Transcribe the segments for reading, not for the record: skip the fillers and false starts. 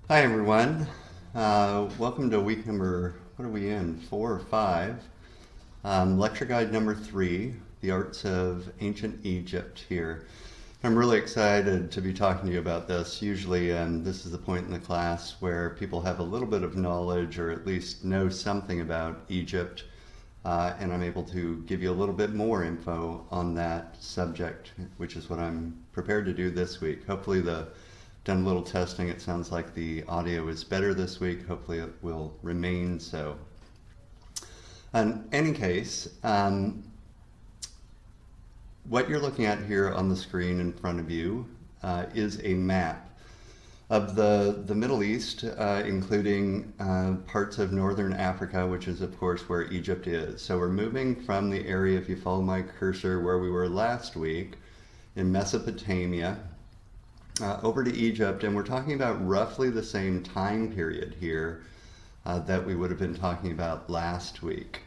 Hi everyone. Welcome to week number, what are we in, 4 or 5? Lecture guide number 3, The Arts of Ancient Egypt here. I'm really excited to be talking to you about this. Usually this is the point in the class where people have a little bit of knowledge or at least know something about Egypt, and I'm able to give you a little bit more info on that subject, which is what I'm prepared to do this week. Hopefully done a little testing. It sounds like the audio is better this week. Hopefully it will remain so. In any case, what you're looking at here on the screen in front of you is a map of the Middle East, including parts of northern Africa, which is of course where Egypt is. So we're moving from the area, if you follow my cursor, where we were last week in Mesopotamia, over to Egypt, and we're talking about roughly the same time period here that we would have been talking about last week.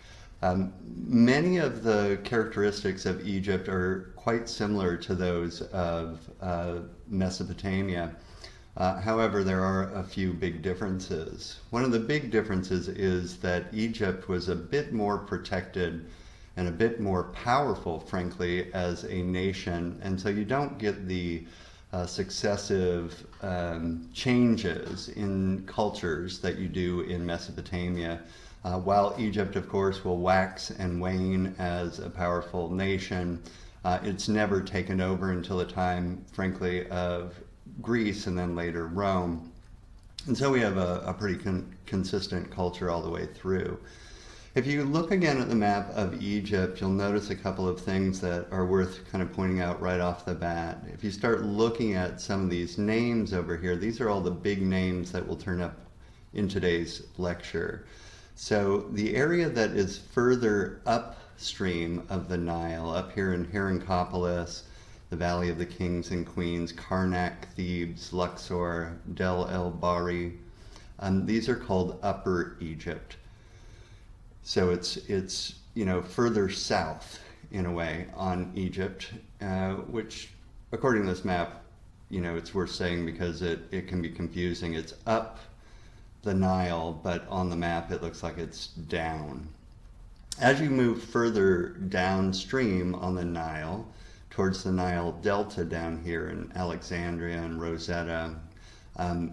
Many of the characteristics of Egypt are quite similar to those of Mesopotamia. However, there are a few big differences. One of the big differences is that Egypt was a bit more protected and a bit more powerful, frankly, as a nation, and so you don't get the successive changes in cultures that you do in Mesopotamia. While Egypt, of course, will wax and wane as a powerful nation, it's never taken over until the time, frankly, of Greece and then later Rome. And so we have a pretty consistent culture all the way through. If you look again at the map of Egypt, you'll notice a couple of things that are worth kind of pointing out right off the bat. If you start looking at some of these names over here, these are all the big names that will turn up in today's lecture. So the area that is further upstream of the Nile, up here in Hierakonpolis, the Valley of the Kings and Queens, Karnak, Thebes, Luxor, Del El Bahri, these are called Upper Egypt. So it's further south in a way on Egypt, which according to this map, it's worth saying because it can be confusing. It's up the Nile, but on the map it looks like it's down. As you move further downstream on the Nile, towards the Nile Delta down here in Alexandria and Rosetta,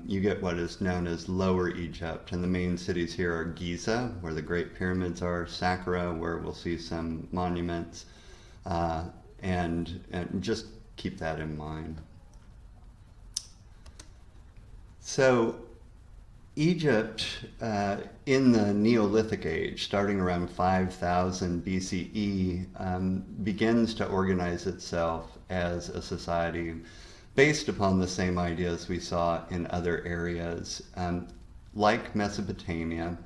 you get what is known as Lower Egypt, and the main cities here are Giza, where the Great Pyramids are, Saqqara, where we'll see some monuments, and just keep that in mind. So Egypt in the Neolithic Age, starting around 5000 BCE, begins to organize itself as a society based upon the same ideas we saw in other areas. Like Mesopotamia,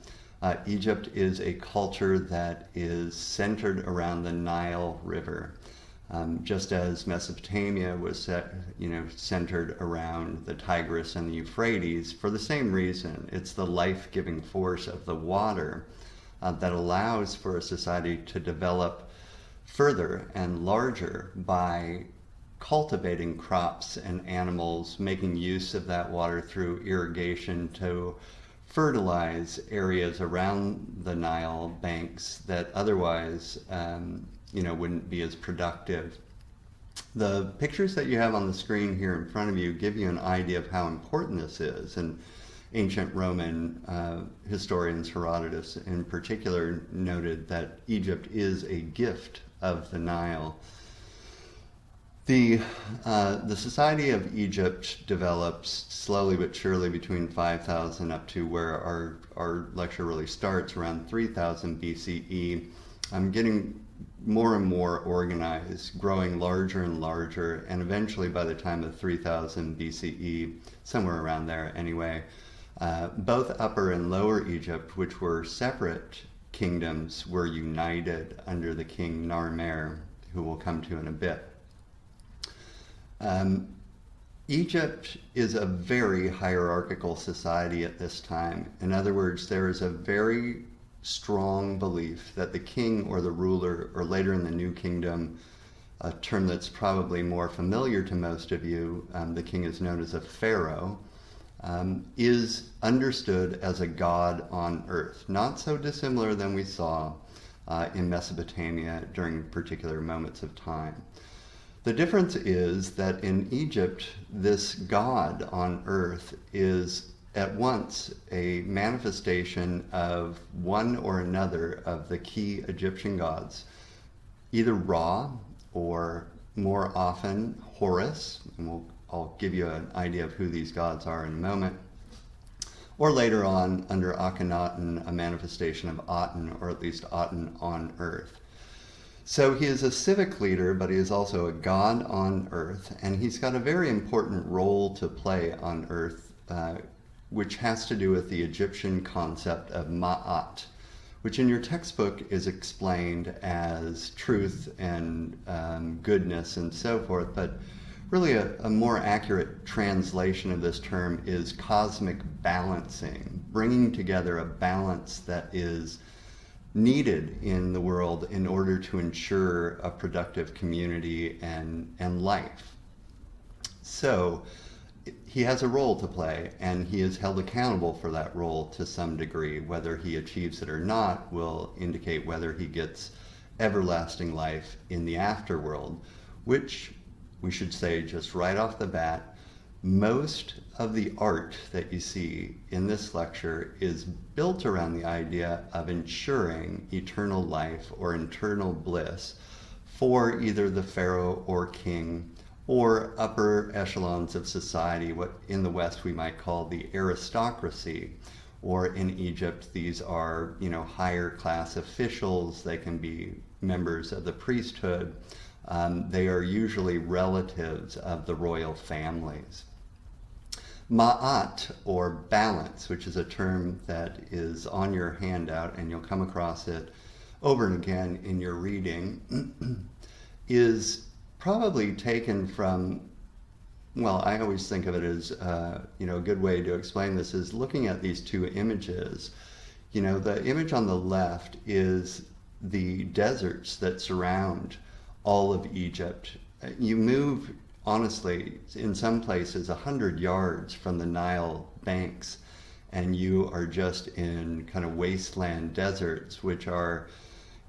Egypt is a culture that is centered around the Nile River. Just as Mesopotamia was centered around the Tigris and the Euphrates, for the same reason. It's the life-giving force of the water that allows for a society to develop further and larger by cultivating crops and animals, making use of that water through irrigation to fertilize areas around the Nile banks that otherwise wouldn't be as productive. The pictures that you have on the screen here in front of you give you an idea of how important this is, and ancient Roman historians, Herodotus in particular, noted that Egypt is a gift of the Nile. The society of Egypt develops slowly but surely between 5000 up to where our lecture really starts, around 3000 BCE. I'm getting more and more organized, growing larger and larger, and eventually by the time of 3000 BCE, somewhere around there anyway, both Upper and Lower Egypt, which were separate kingdoms, were united under the king Narmer, who we'll come to in a bit. Egypt is a very hierarchical society at this time. In other words, there is a very strong belief that the king or the ruler, or later in the New Kingdom, a term that's probably more familiar to most of you, the king is known as a pharaoh. is understood as a god on earth, not so dissimilar than we saw in Mesopotamia during particular moments of time. The difference is that in Egypt, this god on earth is at once a manifestation of one or another of the key Egyptian gods, either Ra or more often Horus, and I'll give you an idea of who these gods are in a moment, or later on under Akhenaten, a manifestation of Aten, or at least Aten on earth. So he is a civic leader, but he is also a god on earth, and he's got a very important role to play on earth, which has to do with the Egyptian concept of Ma'at, which in your textbook is explained as truth and goodness and so forth, but really a more accurate translation of this term is cosmic balancing, bringing together a balance that is needed in the world in order to ensure a productive community and life. So he has a role to play, and he is held accountable for that role to some degree. Whether he achieves it or not will indicate whether he gets everlasting life in the afterworld, which we should say just right off the bat, most of the art that you see in this lecture is built around the idea of ensuring eternal life or eternal bliss for either the pharaoh or king or upper echelons of society, what in the West we might call the aristocracy, or in Egypt these are, higher class officials. They can be members of the priesthood. They are usually relatives of the royal families. Ma'at, or balance, which is a term that is on your handout, and you'll come across it over and again in your reading, is probably taken from, well, I always think of it as, a good way to explain this is looking at these two images. The image on the left is the deserts that surround all of Egypt. You move, honestly, in some places 100 yards from the Nile banks, and you are just in kind of wasteland deserts, which are,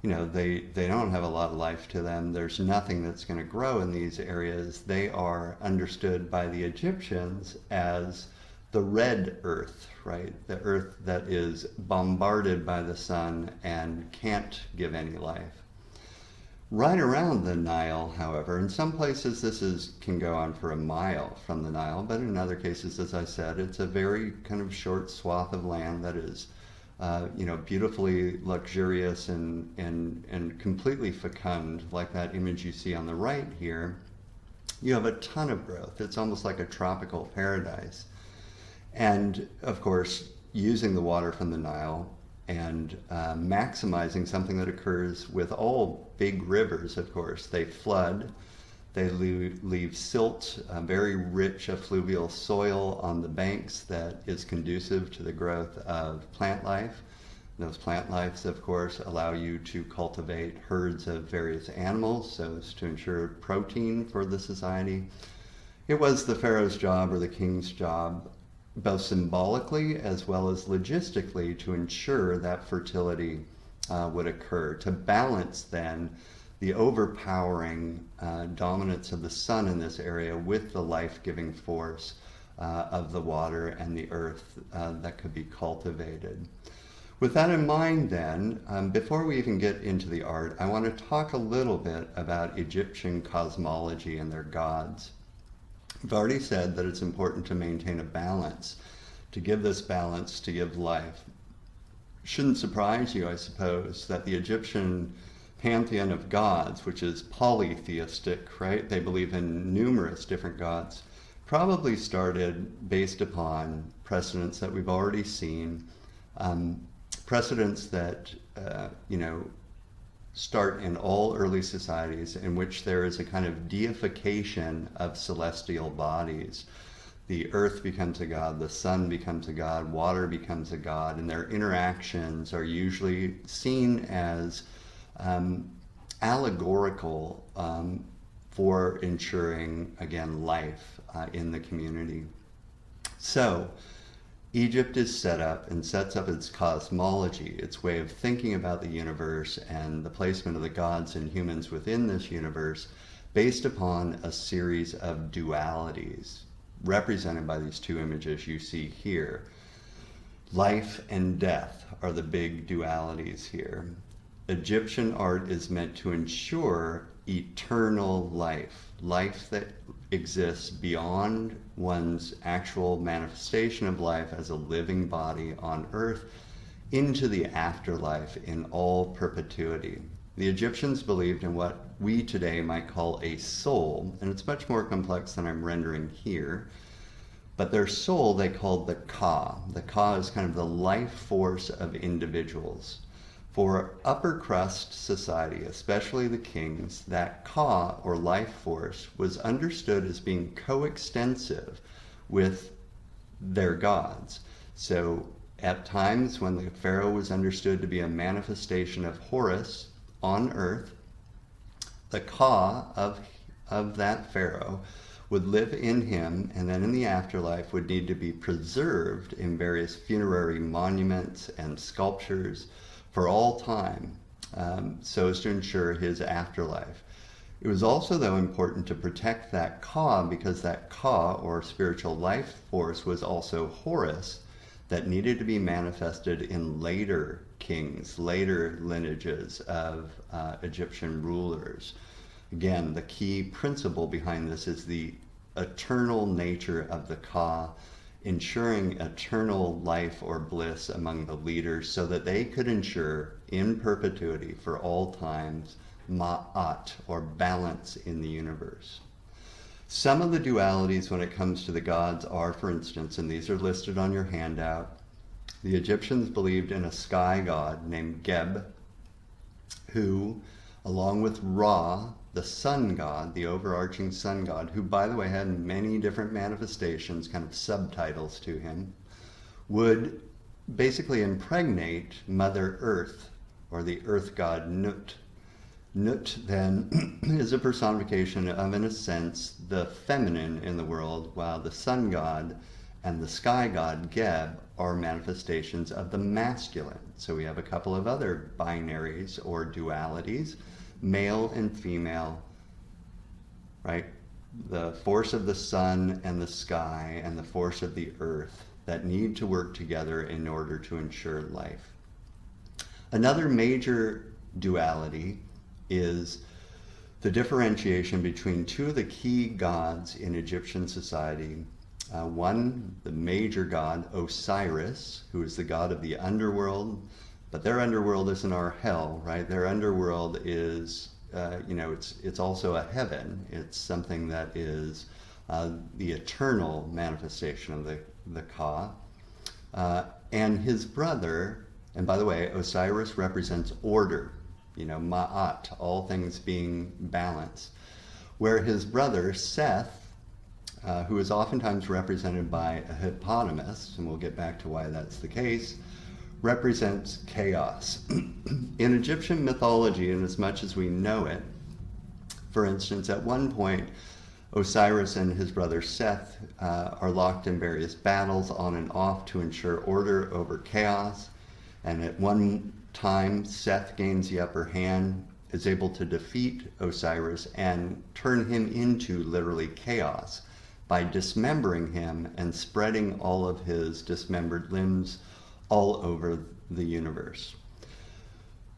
they don't have a lot of life to them. There's nothing that's going to grow in these areas. They are understood by the Egyptians as the red earth, right? The earth that is bombarded by the sun and can't give any life. Right around the Nile, however, in some places this can go on for a mile from the Nile, but in other cases, as I said, it's a very kind of short swath of land that is, beautifully luxurious and completely fecund, like that image you see on the right here. You have a ton of growth. It's almost like a tropical paradise. And of course, using the water from the Nile and maximizing something that occurs with all big rivers, of course. They flood, they leave silt, very rich effluvial soil on the banks that is conducive to the growth of plant life. Those plant lives, of course, allow you to cultivate herds of various animals so as to ensure protein for the society. It was the pharaoh's job or the king's job, both symbolically as well as logistically, to ensure that fertility would occur, to balance then the overpowering dominance of the sun in this area with the life-giving force of the water and the earth that could be cultivated. With that in mind then, before we even get into the art, I want to talk a little bit about Egyptian cosmology and their gods. I've already said that it's important to maintain a balance, to give this balance, to give life. Shouldn't surprise you, I suppose, that the Egyptian pantheon of gods, which is polytheistic, right? They believe in numerous different gods, probably started based upon precedents that we've already seen, precedents that, start in all early societies in which there is a kind of deification of celestial bodies. The earth becomes a god, the sun becomes a god, water becomes a god, and their interactions are usually seen as allegorical for ensuring, again, life in the community. So, Egypt is set up and sets up its cosmology, its way of thinking about the universe and the placement of the gods and humans within this universe, based upon a series of dualities, represented by these two images you see here. Life and death are the big dualities here. Egyptian art is meant to ensure eternal life, life that exists beyond one's actual manifestation of life as a living body on earth into the afterlife in all perpetuity. The Egyptians believed in what we today might call a soul, and it's much more complex than I'm rendering here, but their soul they called the Ka. The Ka is kind of the life force of individuals. For upper crust society, especially the kings, that Ka, or life force, was understood as being coextensive with their gods. So at times when the pharaoh was understood to be a manifestation of Horus on earth, the Ka of that pharaoh would live in him, and then in the afterlife would need to be preserved in various funerary monuments and sculptures for all time, so as to ensure his afterlife. It was also, though, important to protect that Ka, because that Ka, or spiritual life force, was also Horus, that needed to be manifested in later kings, later lineages of Egyptian rulers. Again, the key principle behind this is the eternal nature of the Ka, ensuring eternal life or bliss among the leaders so that they could ensure in perpetuity for all times ma'at, or balance in the universe. Some of the dualities when it comes to the gods are, for instance, and these are listed on your handout, the Egyptians believed in a sky god named Geb, who, along with Ra, the sun god, the overarching sun god, who, by the way, had many different manifestations, kind of subtitles to him, would basically impregnate Mother Earth, or the earth god Nut. Nut, then, is a personification of, in a sense, the feminine in the world, while the sun god and the sky god, Geb, are manifestations of the masculine. So we have a couple of other binaries or dualities, male and female, right? The force of the sun and the sky and the force of the earth that need to work together in order to ensure life. Another major duality is the differentiation between two of the key gods in Egyptian society. One, the major god, Osiris, who is the god of the underworld, but their underworld isn't our hell, right? Their underworld is, it's also a heaven. It's something that is the eternal manifestation of the Ka. And his brother, and by the way, Osiris represents order, ma'at, all things being balanced. Where his brother, Seth, who is oftentimes represented by a hippopotamus, and we'll get back to why that's the case, represents chaos. In Egyptian mythology, and as much as we know it, for instance, at one point, Osiris and his brother Seth are locked in various battles on and off to ensure order over chaos. And at one time, Seth gains the upper hand, is able to defeat Osiris and turn him into literally chaos by dismembering him and spreading all of his dismembered limbs all over the universe.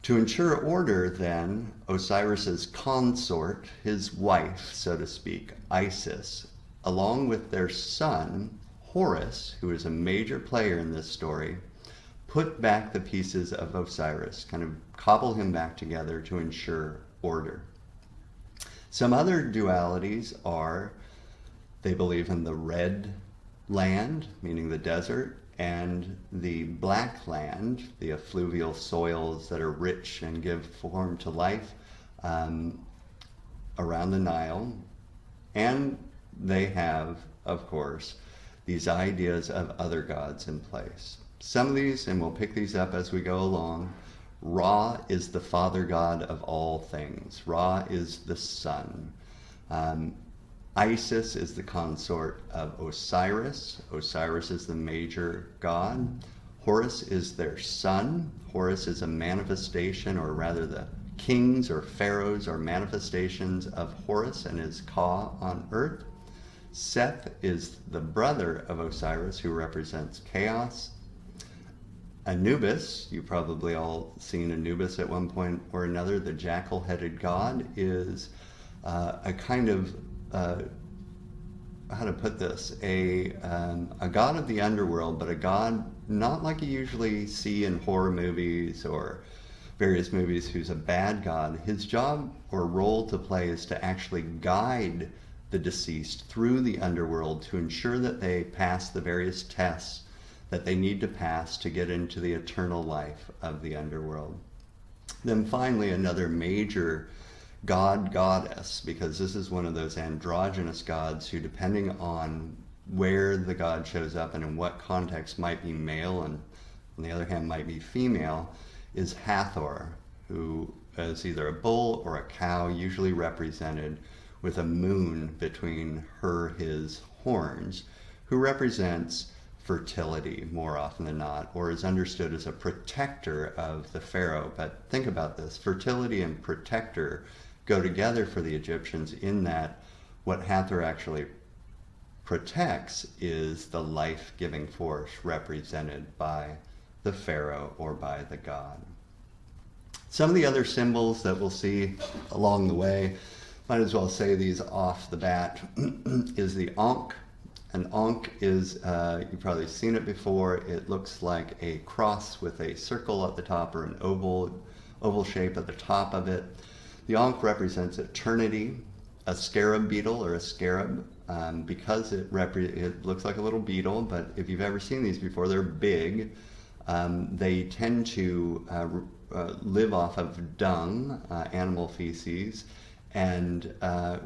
To ensure order, then, Osiris's consort, his wife, so to speak, Isis, along with their son, Horus, who is a major player in this story, put back the pieces of Osiris, kind of cobble him back together to ensure order. Some other dualities are, they believe in the red land, meaning the desert, and the black land, the effluvial soils that are rich and give form to life around the Nile. And they have, of course, these ideas of other gods in place. Some of these, and we'll pick these up as we go along, Ra is the father god of all things. Ra is the sun. Isis is the consort of Osiris. Osiris is the major god. Horus is their son. Horus is a manifestation, or rather the kings or pharaohs are manifestations of Horus and his Ka on earth. Seth is the brother of Osiris, who represents chaos. Anubis, you've probably all seen Anubis at one point or another, the Jackal-Headed God, is a kind of, how to put this, a god of the underworld, but a god not like you usually see in horror movies or various movies, who's a bad god. His job or role to play is to actually guide the deceased through the underworld to ensure that they pass the various tests that they need to pass to get into the eternal life of the underworld. Then finally, another major goddess, because this is one of those androgynous gods who, depending on where the god shows up and in what context, might be male and on the other hand might be female, is Hathor, who is either a bull or a cow, usually represented with a moon between his horns, who represents fertility more often than not, or is understood as a protector of the pharaoh. But think about this, fertility and protector go together for the Egyptians, in that what Hathor actually protects is the life-giving force represented by the pharaoh or by the god. Some of the other symbols that we'll see along the way, might as well say these off the bat, is the Ankh. An Ankh is, you've probably seen it before, it looks like a cross with a circle at the top, or an oval shape at the top of it. The Ankh represents eternity. A scarab beetle, or a scarab, because it looks like a little beetle, but if you've ever seen these before, they're big. They tend to live off of dung, animal feces, and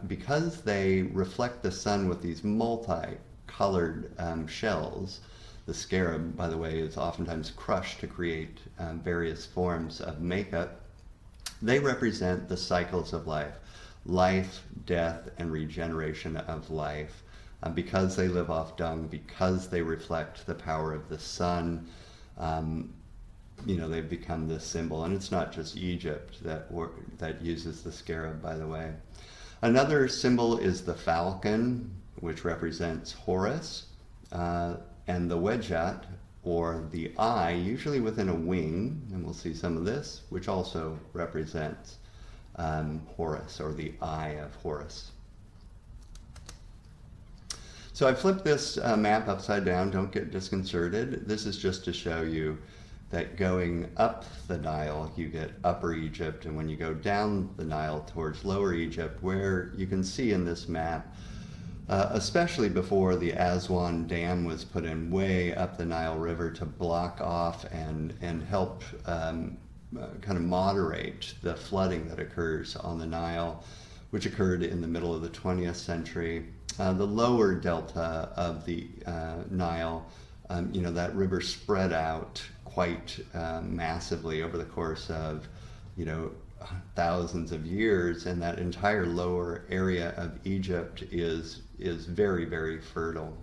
because they reflect the sun with these multi-colored shells, the scarab, by the way, is oftentimes crushed to create various forms of makeup. They represent the cycles of life, death, and regeneration of life. Because they live off dung, because they reflect the power of the sun, they've become this symbol. And it's not just Egypt that uses the scarab, by the way. Another symbol is the falcon, which represents Horus, and the wedjat, or the eye, usually within a wing, and we'll see some of this, which also represents Horus, or the eye of Horus. So I flipped this map upside down, don't get disconcerted. This is just to show you that going up the Nile, you get Upper Egypt, and when you go down the Nile towards Lower Egypt, where you can see in this map, especially before the Aswan Dam was put in way up the Nile River to block off and help kind of moderate the flooding that occurs on the Nile, which occurred in the middle of the 20th century. The lower delta of the Nile, that river spread out quite massively over the course of, thousands of years, and that entire lower area of Egypt is very, very fertile.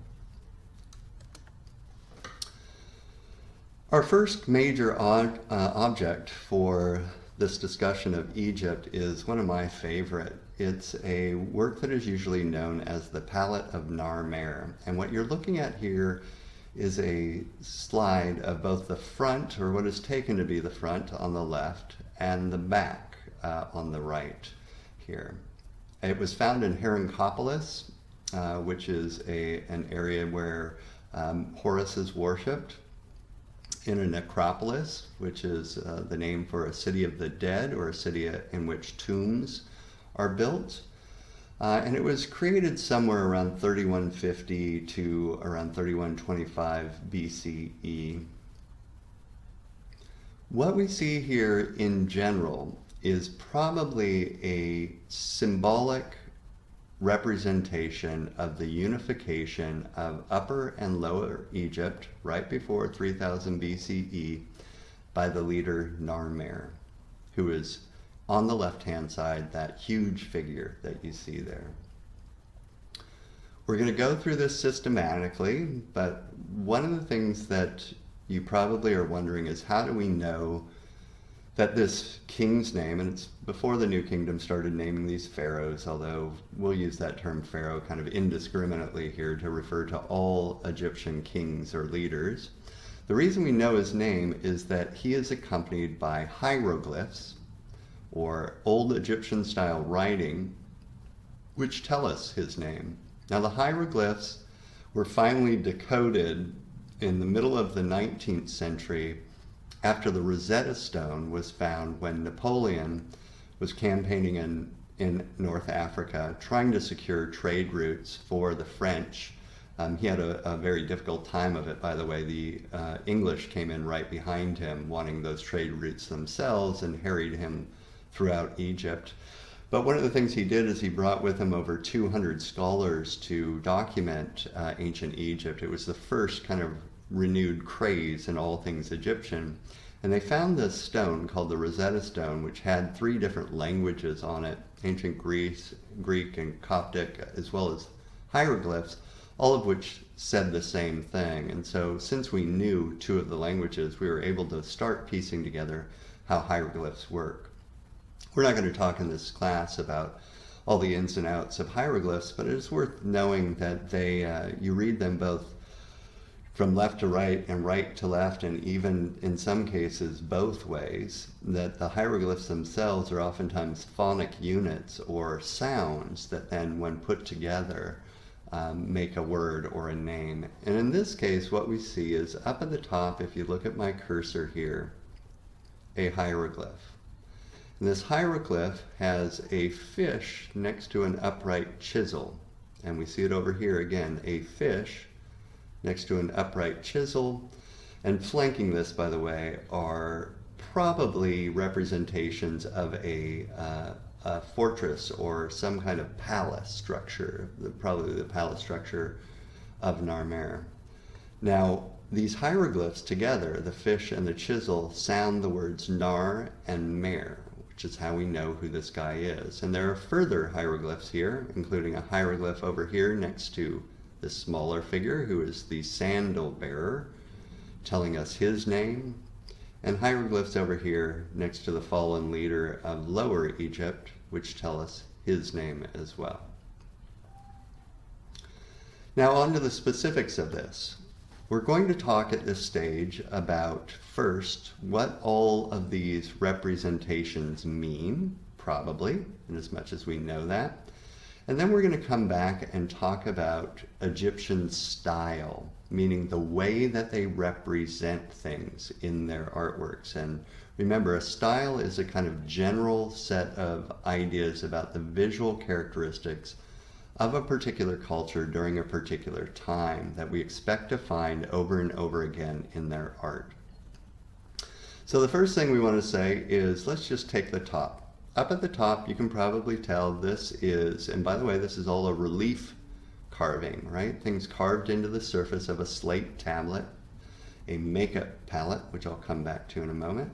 Our first major object for this discussion of Egypt is one of my favorite. It's a work that is usually known as the Palette of Narmer. And what you're looking at here is a slide of both the front, or what is taken to be the front on the left, and the back on the right here. It was found in Hierakonpolis, which is an area where Horus is worshipped, in a necropolis, which is the name for a city of the dead, or a city in which tombs are built. And it was created somewhere around 3150 to around 3125 BCE. What we see here in general is probably a symbolic representation of the unification of Upper and Lower Egypt right before 3000 BCE by the leader Narmer, who is on the left-hand side, that huge figure that you see there. We're going to go through this systematically, but one of the things that you probably are wondering is, how do we know that this king's name, and it's before the New Kingdom started naming these pharaohs, although we'll use that term pharaoh kind of indiscriminately here to refer to all Egyptian kings or leaders. The reason we know his name is that he is accompanied by hieroglyphs, or Old Egyptian style writing, which tell us his name. Now, the hieroglyphs were finally decoded in the middle of the 19th century after the Rosetta Stone was found when Napoleon was campaigning in North Africa, trying to secure trade routes for the French. He had a very difficult time of it, by the way. The English came in right behind him, wanting those trade routes themselves, and harried him throughout Egypt. But one of the things he did is he brought with him over 200 scholars to document ancient Egypt. It was the first kind of renewed craze in all things Egyptian. And they found this stone called the Rosetta Stone, which had 3 different languages on it: ancient Greek and Coptic, as well as hieroglyphs, all of which said the same thing. And so since we knew 2 of the languages, we were able to start piecing together how hieroglyphs work. We're not going to talk in this class about all the ins and outs of hieroglyphs, but it is worth knowing that you read them both from left to right and right to left, and even in some cases both ways, that the hieroglyphs themselves are oftentimes phonic units or sounds that then, when put together, make a word or a name. And in this case, what we see is up at the top, if you look at my cursor here, a hieroglyph. And this hieroglyph has a fish next to an upright chisel. And we see it over here again, a fish next to an upright chisel. And flanking this, by the way, are probably representations of a fortress or some kind of palace structure, probably the palace structure of Narmer. Now, these hieroglyphs together, the fish and the chisel, sound the words Nar and Mer, which is how we know who this guy is. And there are further hieroglyphs here, including a hieroglyph over here next to this smaller figure, who is the Sandal Bearer, telling us his name, and hieroglyphs over here next to the fallen leader of Lower Egypt, which tell us his name as well. Now on to the specifics of this. We're going to talk at this stage about, first, what all of these representations mean, probably, in as much as we know that. And then we're going to come back and talk about Egyptian style, meaning the way that they represent things in their artworks. And remember, a style is a kind of general set of ideas about the visual characteristics of a particular culture during a particular time that we expect to find over and over again in their art. So the first thing we want to say is, let's just take the top. Up at the top, you can probably tell this is, and by the way, this is all a relief carving, right? Things carved into the surface of a slate tablet, a makeup palette, which I'll come back to in a moment.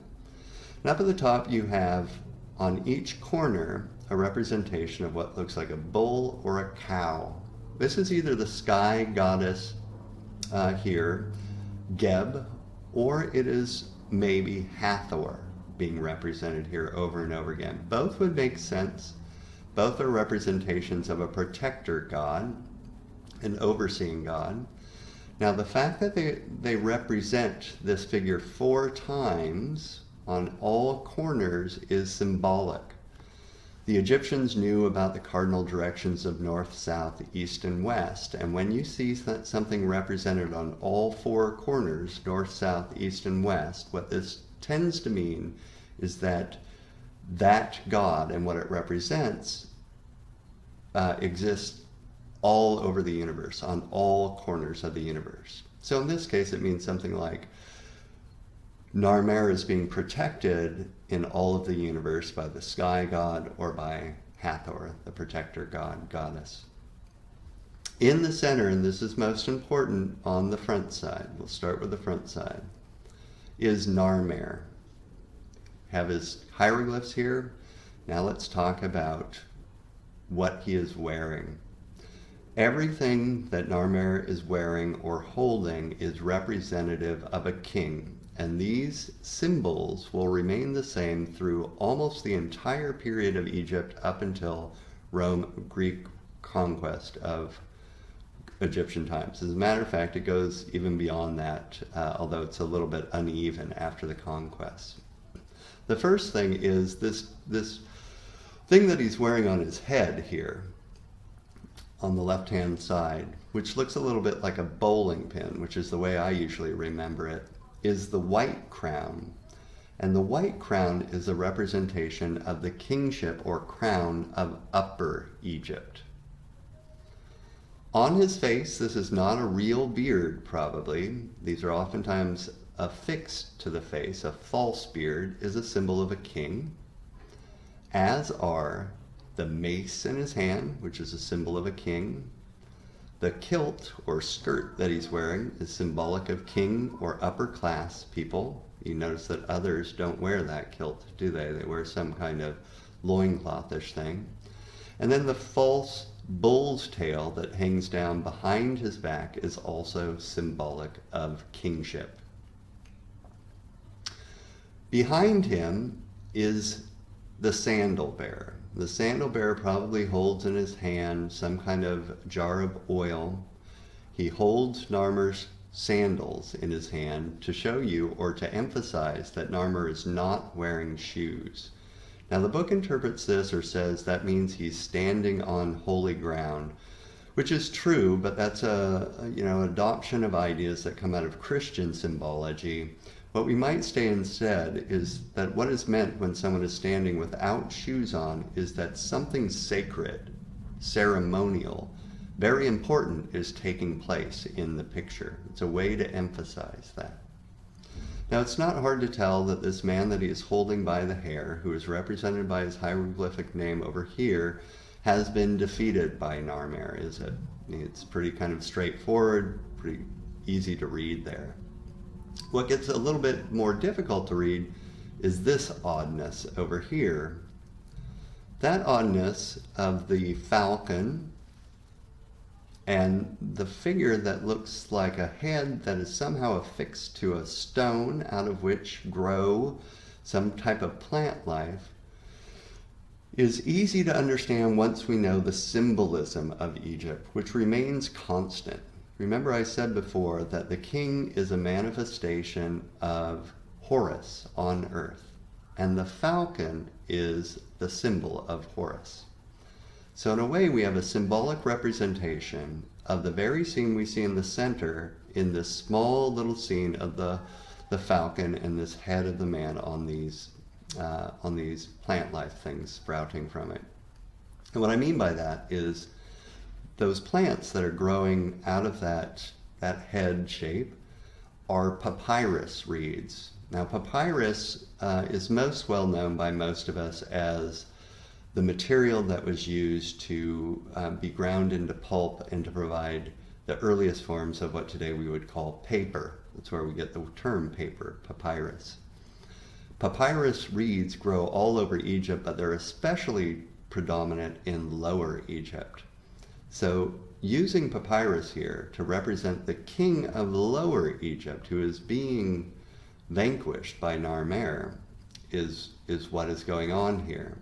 And up at the top, you have on each corner a representation of what looks like a bull or a cow. This is either the sky goddess here, Geb, or it is maybe Hathor being represented here over and over again. Both would make sense. Both are representations of a protector god, an overseeing god. Now the fact that they represent this figure 4 times on all corners is symbolic. The Egyptians knew about the cardinal directions of north, south, east, and west, and when you see something represented on all 4 corners, north, south, east, and west, what this tends to mean is that that god and what it represents exists all over the universe, on all corners of the universe. So in this case, it means something like Narmer is being protected in all of the universe by the sky god or by Hathor, the protector god, goddess. In the center, and this is most important on the front side, we'll start with the front side, is Narmer. Have his hieroglyphs here. Now let's talk about what he is wearing. Everything that Narmer is wearing or holding is representative of a king, and these symbols will remain the same through almost the entire period of Egypt up until Greek conquest of Egyptian times. As a matter of fact, it goes even beyond that, although it's a little bit uneven after the conquest. The first thing is this thing that he's wearing on his head here, on the left-hand side, which looks a little bit like a bowling pin, which is the way I usually remember it, is the white crown. And the white crown is a representation of the kingship or crown of Upper Egypt. On his face, this is not a real beard, probably. These are oftentimes affixed to the face. A false beard is a symbol of a king, as are the mace in his hand, which is a symbol of a king. The kilt or skirt that he's wearing is symbolic of king or upper class people. You notice that others don't wear that kilt, do they? They wear some kind of loinclothish thing. And then the false bull's tail that hangs down behind his back is also symbolic of kingship. Behind him is the Sandal Bearer. The Sandal Bearer probably holds in his hand some kind of jar of oil. He holds Narmer's sandals in his hand to show you or to emphasize that Narmer is not wearing shoes. Now the book interprets this or says that means he's standing on holy ground, which is true, but that's adoption of ideas that come out of Christian symbology. What we might say instead is that what is meant when someone is standing without shoes on is that something sacred, ceremonial, very important is taking place in the picture. It's a way to emphasize that. Now it's not hard to tell that this man that he is holding by the hair, who is represented by his hieroglyphic name over here, has been defeated by Narmer, is it? It's pretty kind of straightforward, pretty easy to read there. What gets a little bit more difficult to read is this oddness over here. That oddness of the falcon and the figure that looks like a head that is somehow affixed to a stone out of which grow some type of plant life is easy to understand once we know the symbolism of Egypt, which remains constant. Remember I said before that the king is a manifestation of Horus on earth, and the falcon is the symbol of Horus. So in a way we have a symbolic representation of the very scene we see in the center in this small little scene of the falcon and this head of the man on these plant life things sprouting from it. And what I mean by that is those plants that are growing out of that head shape are papyrus reeds. Now papyrus is most well known by most of us as the material that was used to be ground into pulp and to provide the earliest forms of what today we would call paper. That's where we get the term paper, papyrus. Papyrus reeds grow all over Egypt, but they're especially predominant in Lower Egypt. So using papyrus here to represent the king of Lower Egypt, who is being vanquished by Narmer, is what is going on here.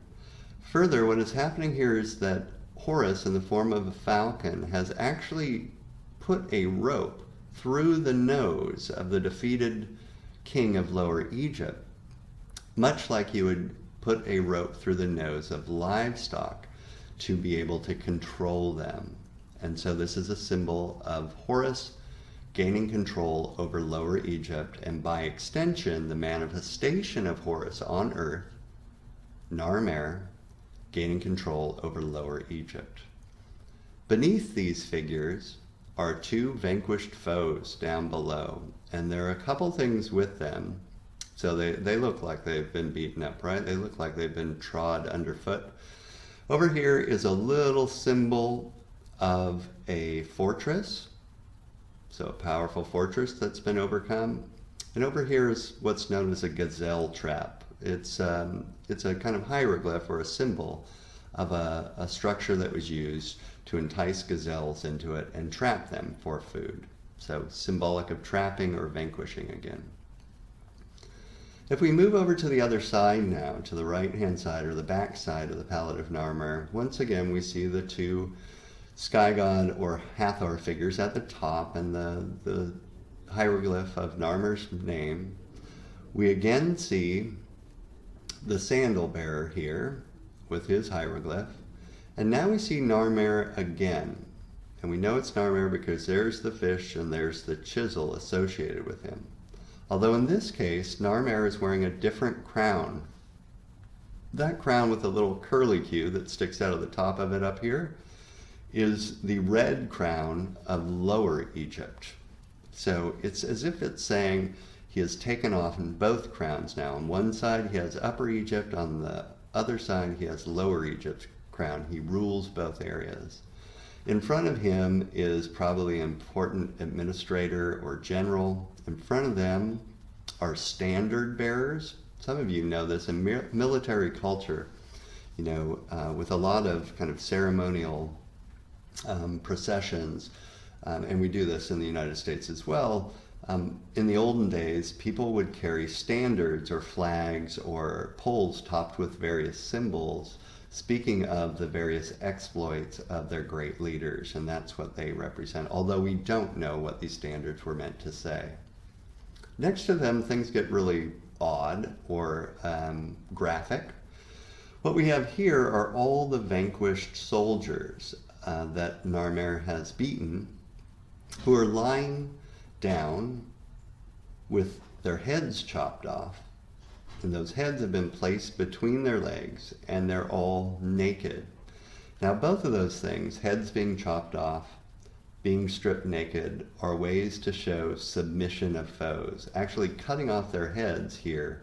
Further, what is happening here is that Horus, in the form of a falcon, has actually put a rope through the nose of the defeated king of Lower Egypt, much like you would put a rope through the nose of livestock to be able to control them. And so this is a symbol of Horus gaining control over Lower Egypt, and by extension, the manifestation of Horus on earth, Narmer, gaining control over Lower Egypt. Beneath these figures are two vanquished foes down below, and there are a couple things with them. So they look like they've been beaten up, right? They look like they've been trod underfoot. Over here is a little symbol of a fortress, so a powerful fortress that's been overcome. And over here is what's known as a Gazelle Trap. It's a kind of hieroglyph or a symbol of a structure that was used to entice gazelles into it and trap them for food. So symbolic of trapping or vanquishing again. If we move over to the other side now, to the right-hand side or the back side of the palette of Narmer, once again we see the two sky god or Hathor figures at the top and the hieroglyph of Narmer's name. We again see the Sandal Bearer here with his hieroglyph. And now we see Narmer again. And we know it's Narmer because there's the fish and there's the chisel associated with him. Although in this case, Narmer is wearing a different crown. That crown with a little curlicue that sticks out of the top of it up here is the red crown of Lower Egypt. So it's as if it's saying he has taken off in both crowns now. On one side he has Upper Egypt, on the other side he has Lower Egypt crown. He rules both areas. In front of him is probably an important administrator or general. In front of them are standard bearers. Some of you know this in military culture, with a lot of kind of ceremonial processions, and we do this in the United States as well. In the olden days, people would carry standards or flags or poles topped with various symbols, speaking of the various exploits of their great leaders, and that's what they represent, although we don't know what these standards were meant to say. Next to them, things get really odd or graphic. What we have here are all the vanquished soldiers that Narmer has beaten, who are lying down with their heads chopped off, and those heads have been placed between their legs, and they're all naked. Now both of those things, heads being chopped off, being stripped naked, are ways to show submission of foes. Actually cutting off their heads here,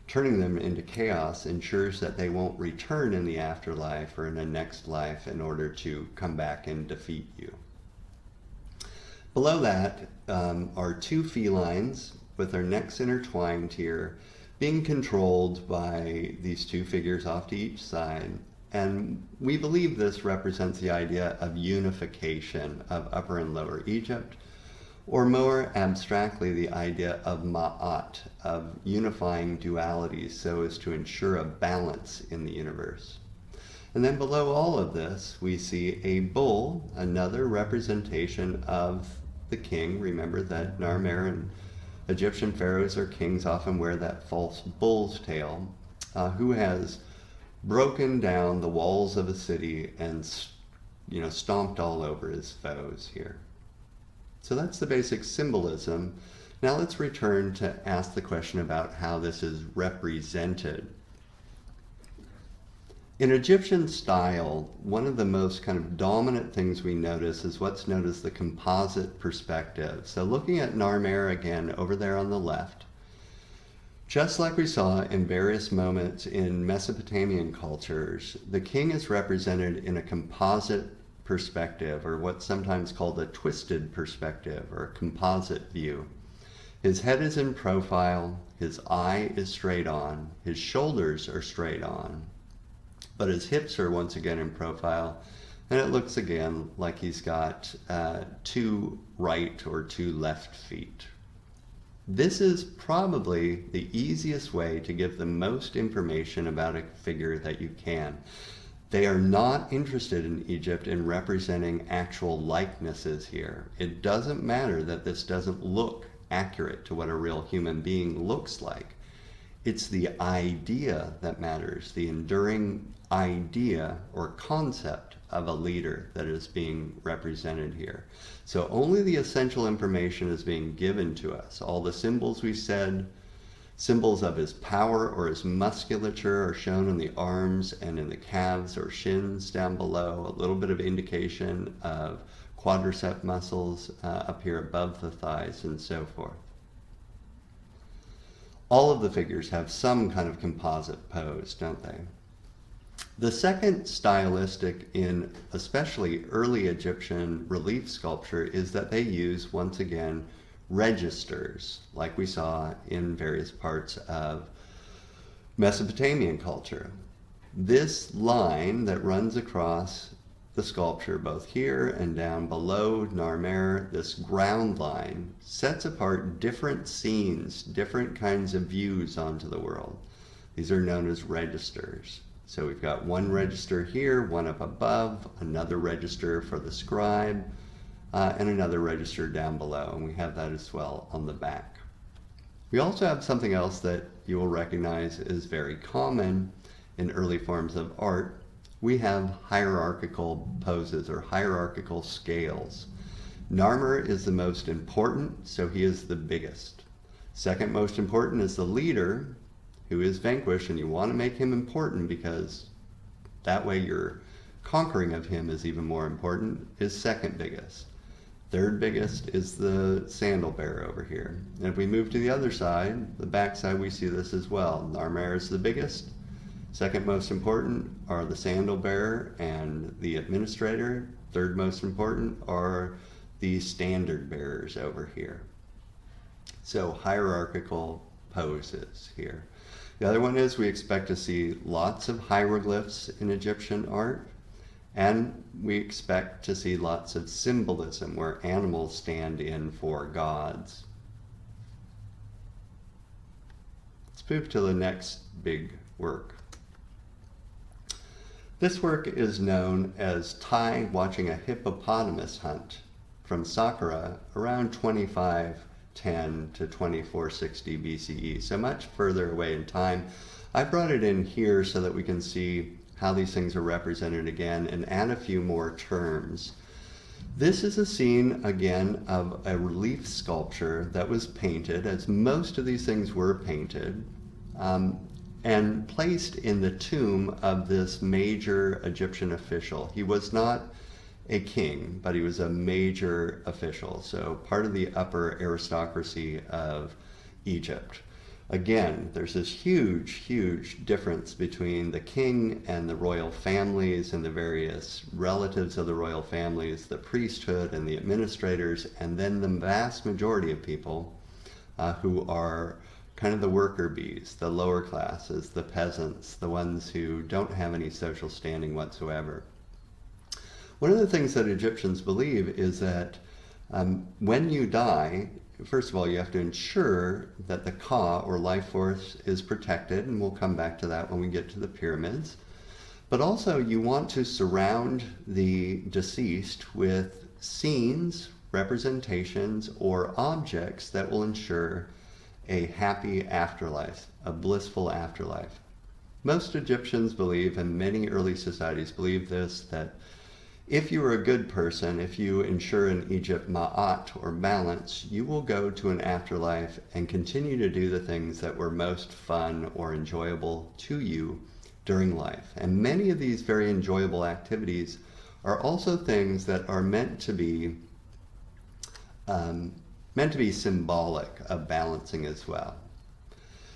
turning them into chaos, ensures that they won't return in the afterlife or in a next life in order to come back and defeat you. Below that are two felines with their necks intertwined here, being controlled by these two figures off to each side. And we believe this represents the idea of unification of Upper and Lower Egypt, or more abstractly, the idea of ma'at, of unifying dualities so as to ensure a balance in the universe. And then below all of this, we see a bull, another representation of the king. Remember that Narmer and Egyptian pharaohs or kings often wear that false bull's tail, who has broken down the walls of a city and stomped all over his foes here. So that's the basic symbolism. Now let's return to ask the question about how this is represented. In Egyptian style, one of the most kind of dominant things we notice is what's known as the composite perspective. So looking at Narmer again over there on the left, just like we saw in various moments in Mesopotamian cultures, the king is represented in a composite perspective, or what's sometimes called a twisted perspective or a composite view. His head is in profile, his eye is straight on, his shoulders are straight on, but his hips are once again in profile, and it looks again like he's got two right or two left feet. This is probably the easiest way to give the most information about a figure that you can. They are not interested in Egypt in representing actual likenesses here. It doesn't matter that this doesn't look accurate to what a real human being looks like. It's the idea that matters, the enduring idea or concept of a leader that is being represented here. So only the essential information is being given to us. All the symbols we said, symbols of his power or his musculature, are shown in the arms and in the calves or shins down below. A little bit of indication of quadricep muscles up here above the thighs and so forth. All of the figures have some kind of composite pose, don't they? The second stylistic in especially early Egyptian relief sculpture is that they use, once again, registers, like we saw in various parts of Mesopotamian culture. This line that runs across the sculpture, both here and down below Narmer, this ground line, sets apart different scenes, different kinds of views onto the world. These are known as registers. So we've got one register here, one up above, another register for the scribe, and another register down below, and we have that as well on the back. We also have something else that you will recognize is very common in early forms of art. We have hierarchical poses or hierarchical scales. Narmer is the most important, so he is the biggest. Second most important is the leader, who is vanquished, and you want to make him important because that way your conquering of him is even more important, is second biggest. Third biggest is the Sandal Bearer over here. And if we move to the other side, the back side, we see this as well. Narmer is the biggest. Second most important are the Sandal Bearer and the Administrator. Third most important are the Standard Bearers over here. So hierarchical poses here. The other one is we expect to see lots of hieroglyphs in Egyptian art, and we expect to see lots of symbolism where animals stand in for gods. Let's move to the next big work. This work is known as Tai Watching a Hippopotamus Hunt from Saqqara around 2510 to 2460 BCE, so much further away in time. I brought it in here so that we can see how these things are represented again and add a few more terms. This is a scene, again, of a relief sculpture that was painted, as most of these things were painted, and placed in the tomb of this major Egyptian official. He was not a king, but he was a major official, so part of the upper aristocracy of Egypt. Again, there's this huge, huge difference between the king and the royal families and the various relatives of the royal families, the priesthood and the administrators, and then the vast majority of people who are kind of the worker bees, the lower classes, the peasants, the ones who don't have any social standing whatsoever. One of the things that Egyptians believe is that when you die, first of all, you have to ensure that the Ka, or life force, is protected, and we'll come back to that when we get to the pyramids. But also, you want to surround the deceased with scenes, representations, or objects that will ensure a happy afterlife, a blissful afterlife. Most Egyptians believe, and many early societies believe this, that if you are a good person, if you ensure in Egypt ma'at, or balance, you will go to an afterlife and continue to do the things that were most fun or enjoyable to you during life. And many of these very enjoyable activities are also things that are meant to be symbolic of balancing as well.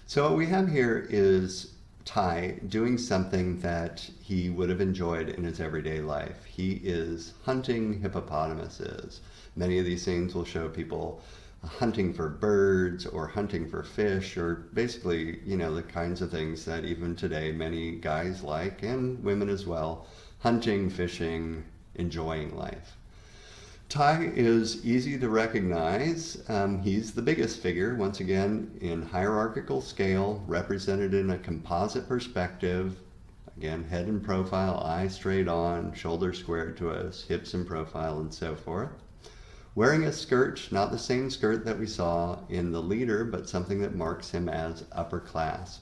So what we have here is Tai doing something that he would have enjoyed in his everyday life. He is hunting hippopotamuses. Many of these scenes will show people hunting for birds or hunting for fish, or basically, you know, the kinds of things that even today many guys like, and women as well, hunting, fishing, enjoying life. Tai is easy to recognize. He's the biggest figure, once again, in hierarchical scale, represented in a composite perspective. Again, head in profile, eyes straight on, shoulders squared to us, hips in profile, and so forth. Wearing a skirt, not the same skirt that we saw in the leader, but something that marks him as upper class.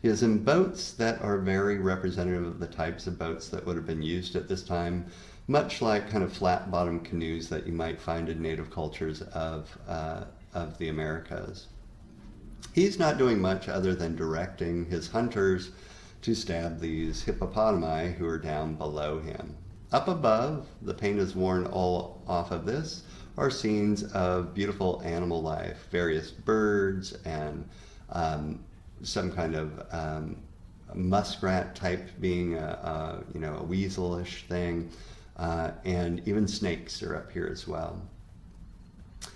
He is in boats that are very representative of the types of boats that would have been used at this time, much like kind of flat-bottom canoes that you might find in native cultures of the Americas. He's not doing much other than directing his hunters to stab these hippopotami who are down below him. Up above, the paint is worn all off of this, are scenes of beautiful animal life, various birds and some kind of muskrat type being a weaselish thing. And even snakes are up here as well.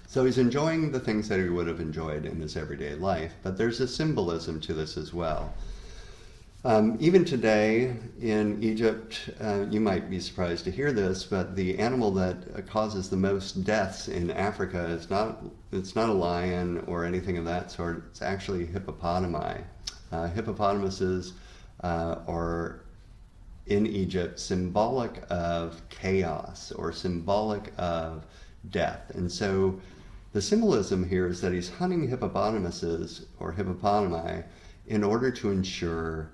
So he's enjoying the things that he would have enjoyed in his everyday life, but there's a symbolism to this as well. Even today in Egypt, you might be surprised to hear this, but the animal that causes the most deaths in Africa is it's not a lion or anything of that sort. It's actually hippopotami. Hippopotamuses are in Egypt symbolic of chaos or symbolic of death. And so the symbolism here is that he's hunting hippopotamuses or hippopotami in order to ensure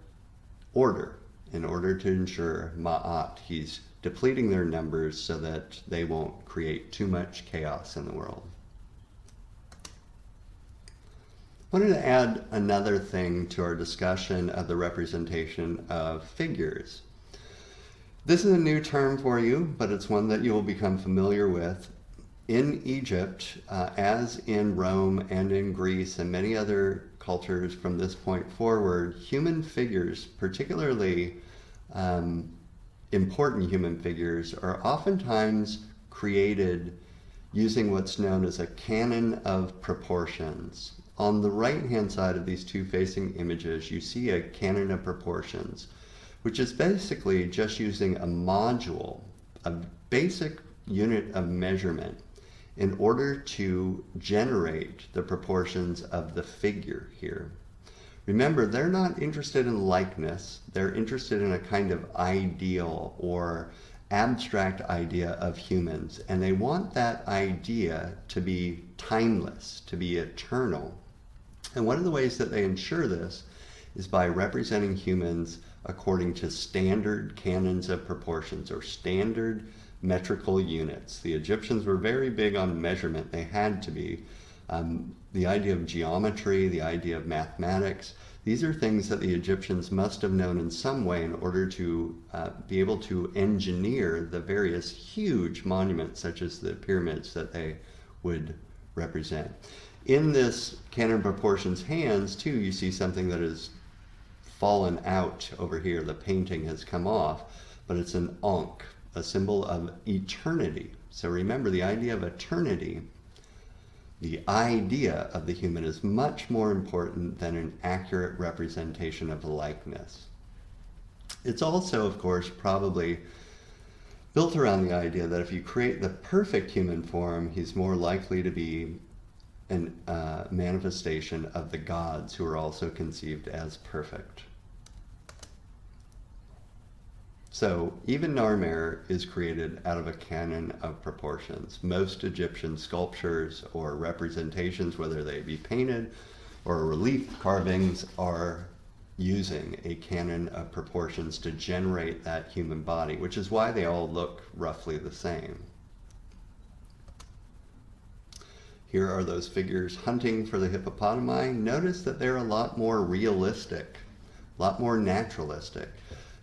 order, in order to ensure ma'at. He's depleting their numbers so that they won't create too much chaos in the world. I wanted to add another thing to our discussion of the representation of figures. This is a new term for you, but it's one that you will become familiar with. In Egypt, as in Rome and in Greece and many other cultures from this point forward, human figures, particularly important human figures, are oftentimes created using what's known as a canon of proportions. On the right-hand side of these two facing images, you see a canon of proportions, which is basically just using a module, a basic unit of measurement, in order to generate the proportions of the figure here. Remember, they're not interested in likeness, they're interested in a kind of ideal or abstract idea of humans, and they want that idea to be timeless, to be eternal. And one of the ways that they ensure this is by representing humans according to standard canons of proportions or standard metrical units. The Egyptians were very big on measurement. They had to be. The idea of geometry, the idea of mathematics, these are things that the Egyptians must have known in some way in order to be able to engineer the various huge monuments such as the pyramids that they would represent. In this canon proportions hands too, you see something that has fallen out over here. The painting has come off, but it's an Ankh, a symbol of eternity. So remember, the idea of eternity, the idea of the human, is much more important than an accurate representation of the likeness. It's also, of course, probably built around the idea that if you create the perfect human form, he's more likely to be a manifestation of the gods who are also conceived as perfect. So even Narmer is created out of a canon of proportions. Most Egyptian sculptures or representations, whether they be painted or relief carvings, are using a canon of proportions to generate that human body, which is why they all look roughly the same. Here are those figures hunting for the hippopotami. Notice that they're a lot more realistic, a lot more naturalistic.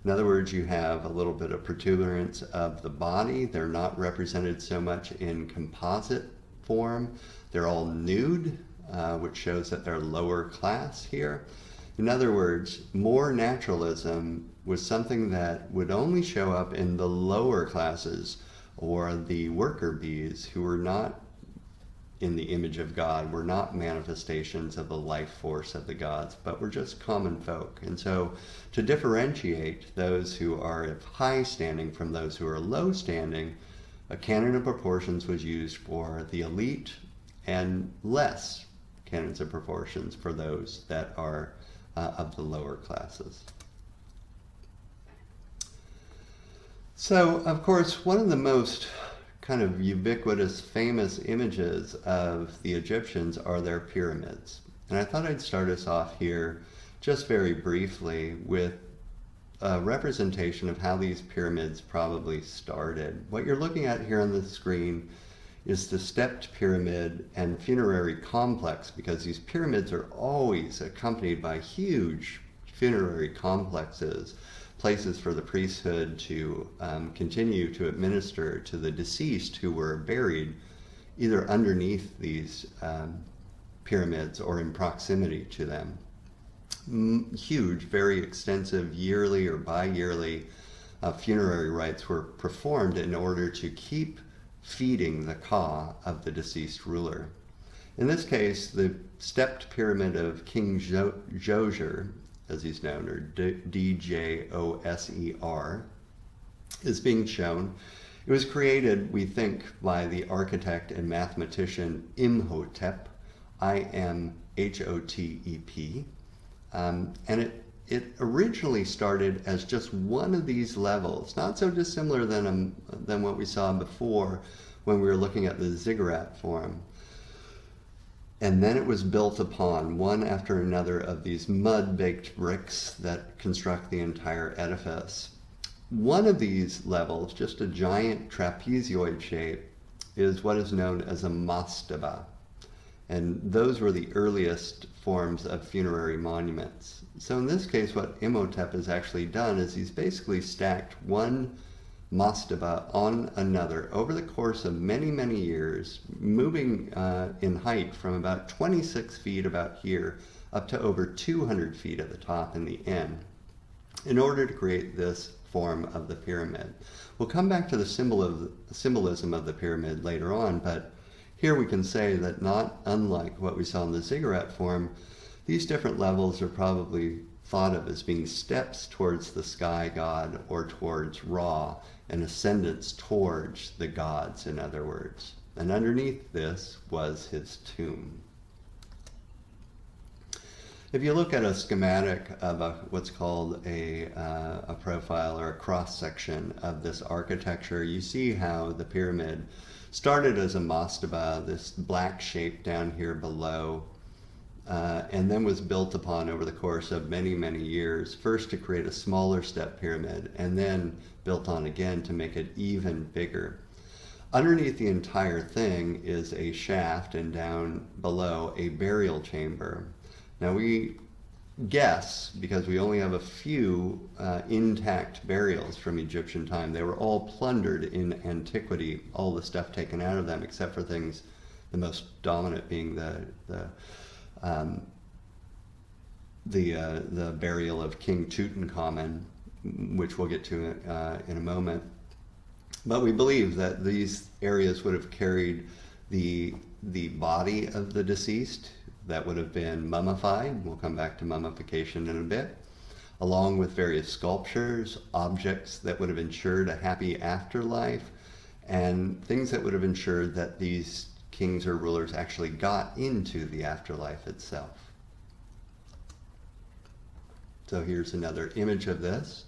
In other words, you have a little bit of protuberance of the body. They're not represented so much in composite form. They're all nude, which shows that they're lower class here. In other words, more naturalism was something that would only show up in the lower classes or the worker bees who were not in the image of God, were not manifestations of the life force of the gods, but were just common folk. And so to differentiate those who are of high standing from those who are low standing, a canon of proportions was used for the elite and less canons of proportions for those that are of the lower classes. So, of course, one of the most kind of ubiquitous, famous images of the Egyptians are their pyramids. And I thought I'd start us off here just very briefly with a representation of how these pyramids probably started. What you're looking at here on the screen is the stepped pyramid and funerary complex, because these pyramids are always accompanied by huge funerary complexes, places for the priesthood to continue to administer to the deceased who were buried either underneath these pyramids or in proximity to them. Huge, very extensive yearly or bi-yearly funerary rites were performed in order to keep feeding the ka of the deceased ruler. In this case, the stepped pyramid of King Djoser as he's known, or DJOSER, is being shown. It was created, we think, by the architect and mathematician Imhotep, IMHOTEP, and it originally started as just one of these levels, not so dissimilar than what we saw before when we were looking at the ziggurat form. And then it was built upon one after another of these mud-baked bricks that construct the entire edifice. One of these levels, just a giant trapezoid shape, is what is known as a mastaba. And those were the earliest forms of funerary monuments. So in this case, what Imhotep has actually done is he's basically stacked one mastaba on another over the course of many, many years, moving in height from about 26 feet about here up to over 200 feet at the top and the end, in order to create this form of the pyramid. We'll come back to the symbolism of the pyramid later on, but here we can say that not unlike what we saw in the ziggurat form, these different levels are probably thought of as being steps towards the sky god or towards Ra, an ascendance towards the gods, in other words. And underneath this was his tomb. If you look at a schematic of what's called a profile or a cross-section of this architecture, you see how the pyramid started as a mastaba, this black shape down here below, and then was built upon over the course of many, many years, first to create a smaller step pyramid, and then built on again to make it even bigger. Underneath the entire thing is a shaft, and down below a burial chamber. Now we guess, because we only have a few intact burials from Egyptian time, they were all plundered in antiquity, all the stuff taken out of them, except for things, the most dominant being the burial of King Tutankhamen, which we'll get to in a moment. But we believe that these areas would have carried the body of the deceased that would have been mummified. We'll come back to mummification in a bit, along with various sculptures, objects that would have ensured a happy afterlife, and things that would have ensured that these kings or rulers actually got into the afterlife itself. So here's another image of this.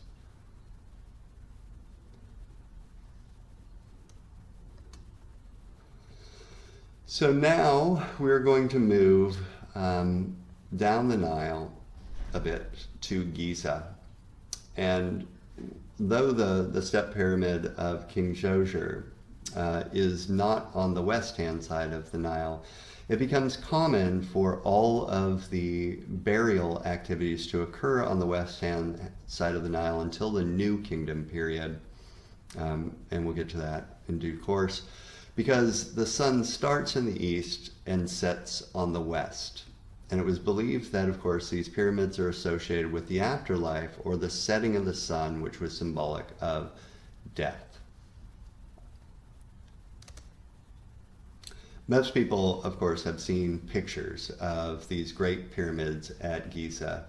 So now we're going to move down the Nile a bit to Giza. And though the step pyramid of King Djoser is not on the west-hand side of the Nile, it becomes common for all of the burial activities to occur on the west-hand side of the Nile until the New Kingdom period. And we'll get to that in due course, because the sun starts in the east and sets on the west. And it was believed that, of course, these pyramids are associated with the afterlife, or the setting of the sun, which was symbolic of death. Most people, of course, have seen pictures of these great pyramids at Giza.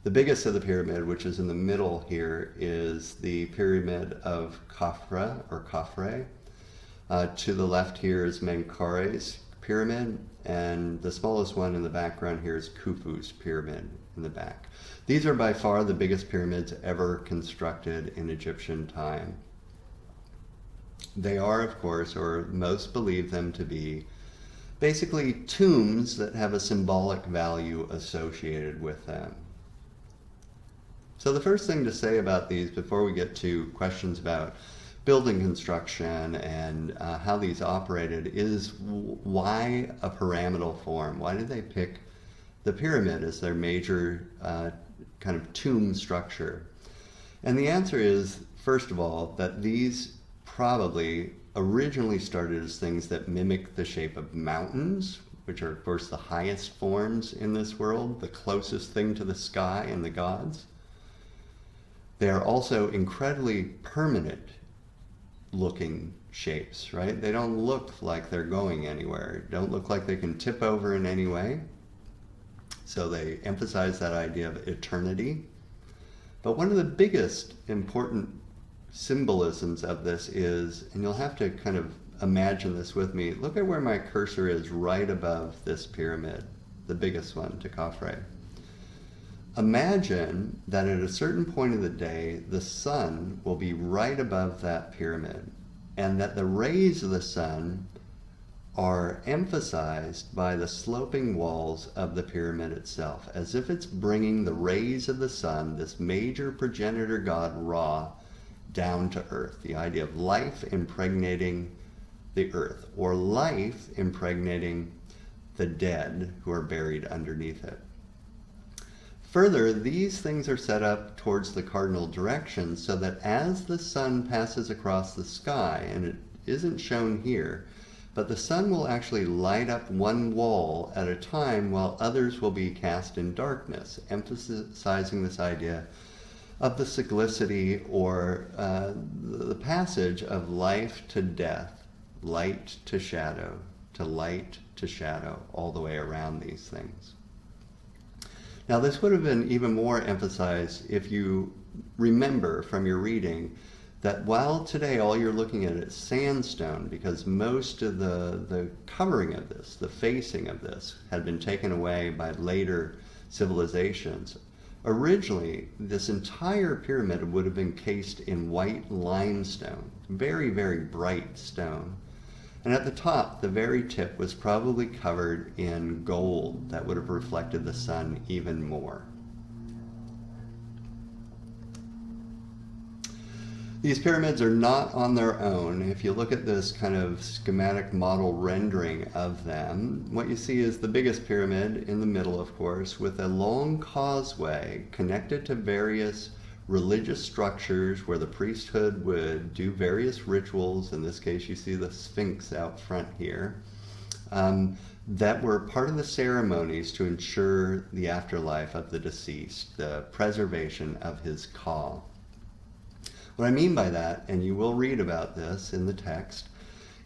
The biggest of the pyramid, which is in the middle here, is the pyramid of Khafre, or Khafre. To the left here is Menkare's pyramid, and the smallest one in the background here is Khufu's pyramid in the back. These are by far the biggest pyramids ever constructed in Egyptian time. They are, of course, or most believe them to be, basically tombs that have a symbolic value associated with them. So the first thing to say about these, before we get to questions about building construction and how these operated, is why a pyramidal form? Why did they pick the pyramid as their major kind of tomb structure? And the answer is, first of all, that these probably originally started as things that mimic the shape of mountains, which are, of course, the highest forms in this world, the closest thing to the sky and the gods. They are also incredibly permanent looking shapes, right? They don't look like they're going anywhere. Don't look like they can tip over in any way. So they emphasize that idea of eternity. But one of the biggest important symbolisms of this is, and you'll have to kind of imagine this with me, look at where my cursor is right above this pyramid, the biggest one to Khafre. Imagine that at a certain point of the day, the sun will be right above that pyramid, and that the rays of the sun are emphasized by the sloping walls of the pyramid itself, as if it's bringing the rays of the sun, this major progenitor god Ra, down to earth. The idea of life impregnating the earth, or life impregnating the dead who are buried underneath it. Further, these things are set up towards the cardinal direction so that as the sun passes across the sky, and it isn't shown here, but the sun will actually light up one wall at a time while others will be cast in darkness, emphasizing this idea of the cyclicity, or the passage of life to death, light to shadow, all the way around these things. Now, this would have been even more emphasized if you remember from your reading that while today all you're looking at is sandstone, because most of the covering of this, the facing of this, had been taken away by later civilizations. Originally, this entire pyramid would have been cased in white limestone, very, very bright stone. And at the top, the very tip was probably covered in gold that would have reflected the sun even more. These pyramids are not on their own. If you look at this kind of schematic model rendering of them, what you see is the biggest pyramid in the middle, of course, with a long causeway connected to various religious structures where the priesthood would do various rituals. In this case, you see the Sphinx out front here, that were part of the ceremonies to ensure the afterlife of the deceased, the preservation of his ka. What I mean by that, and you will read about this in the text,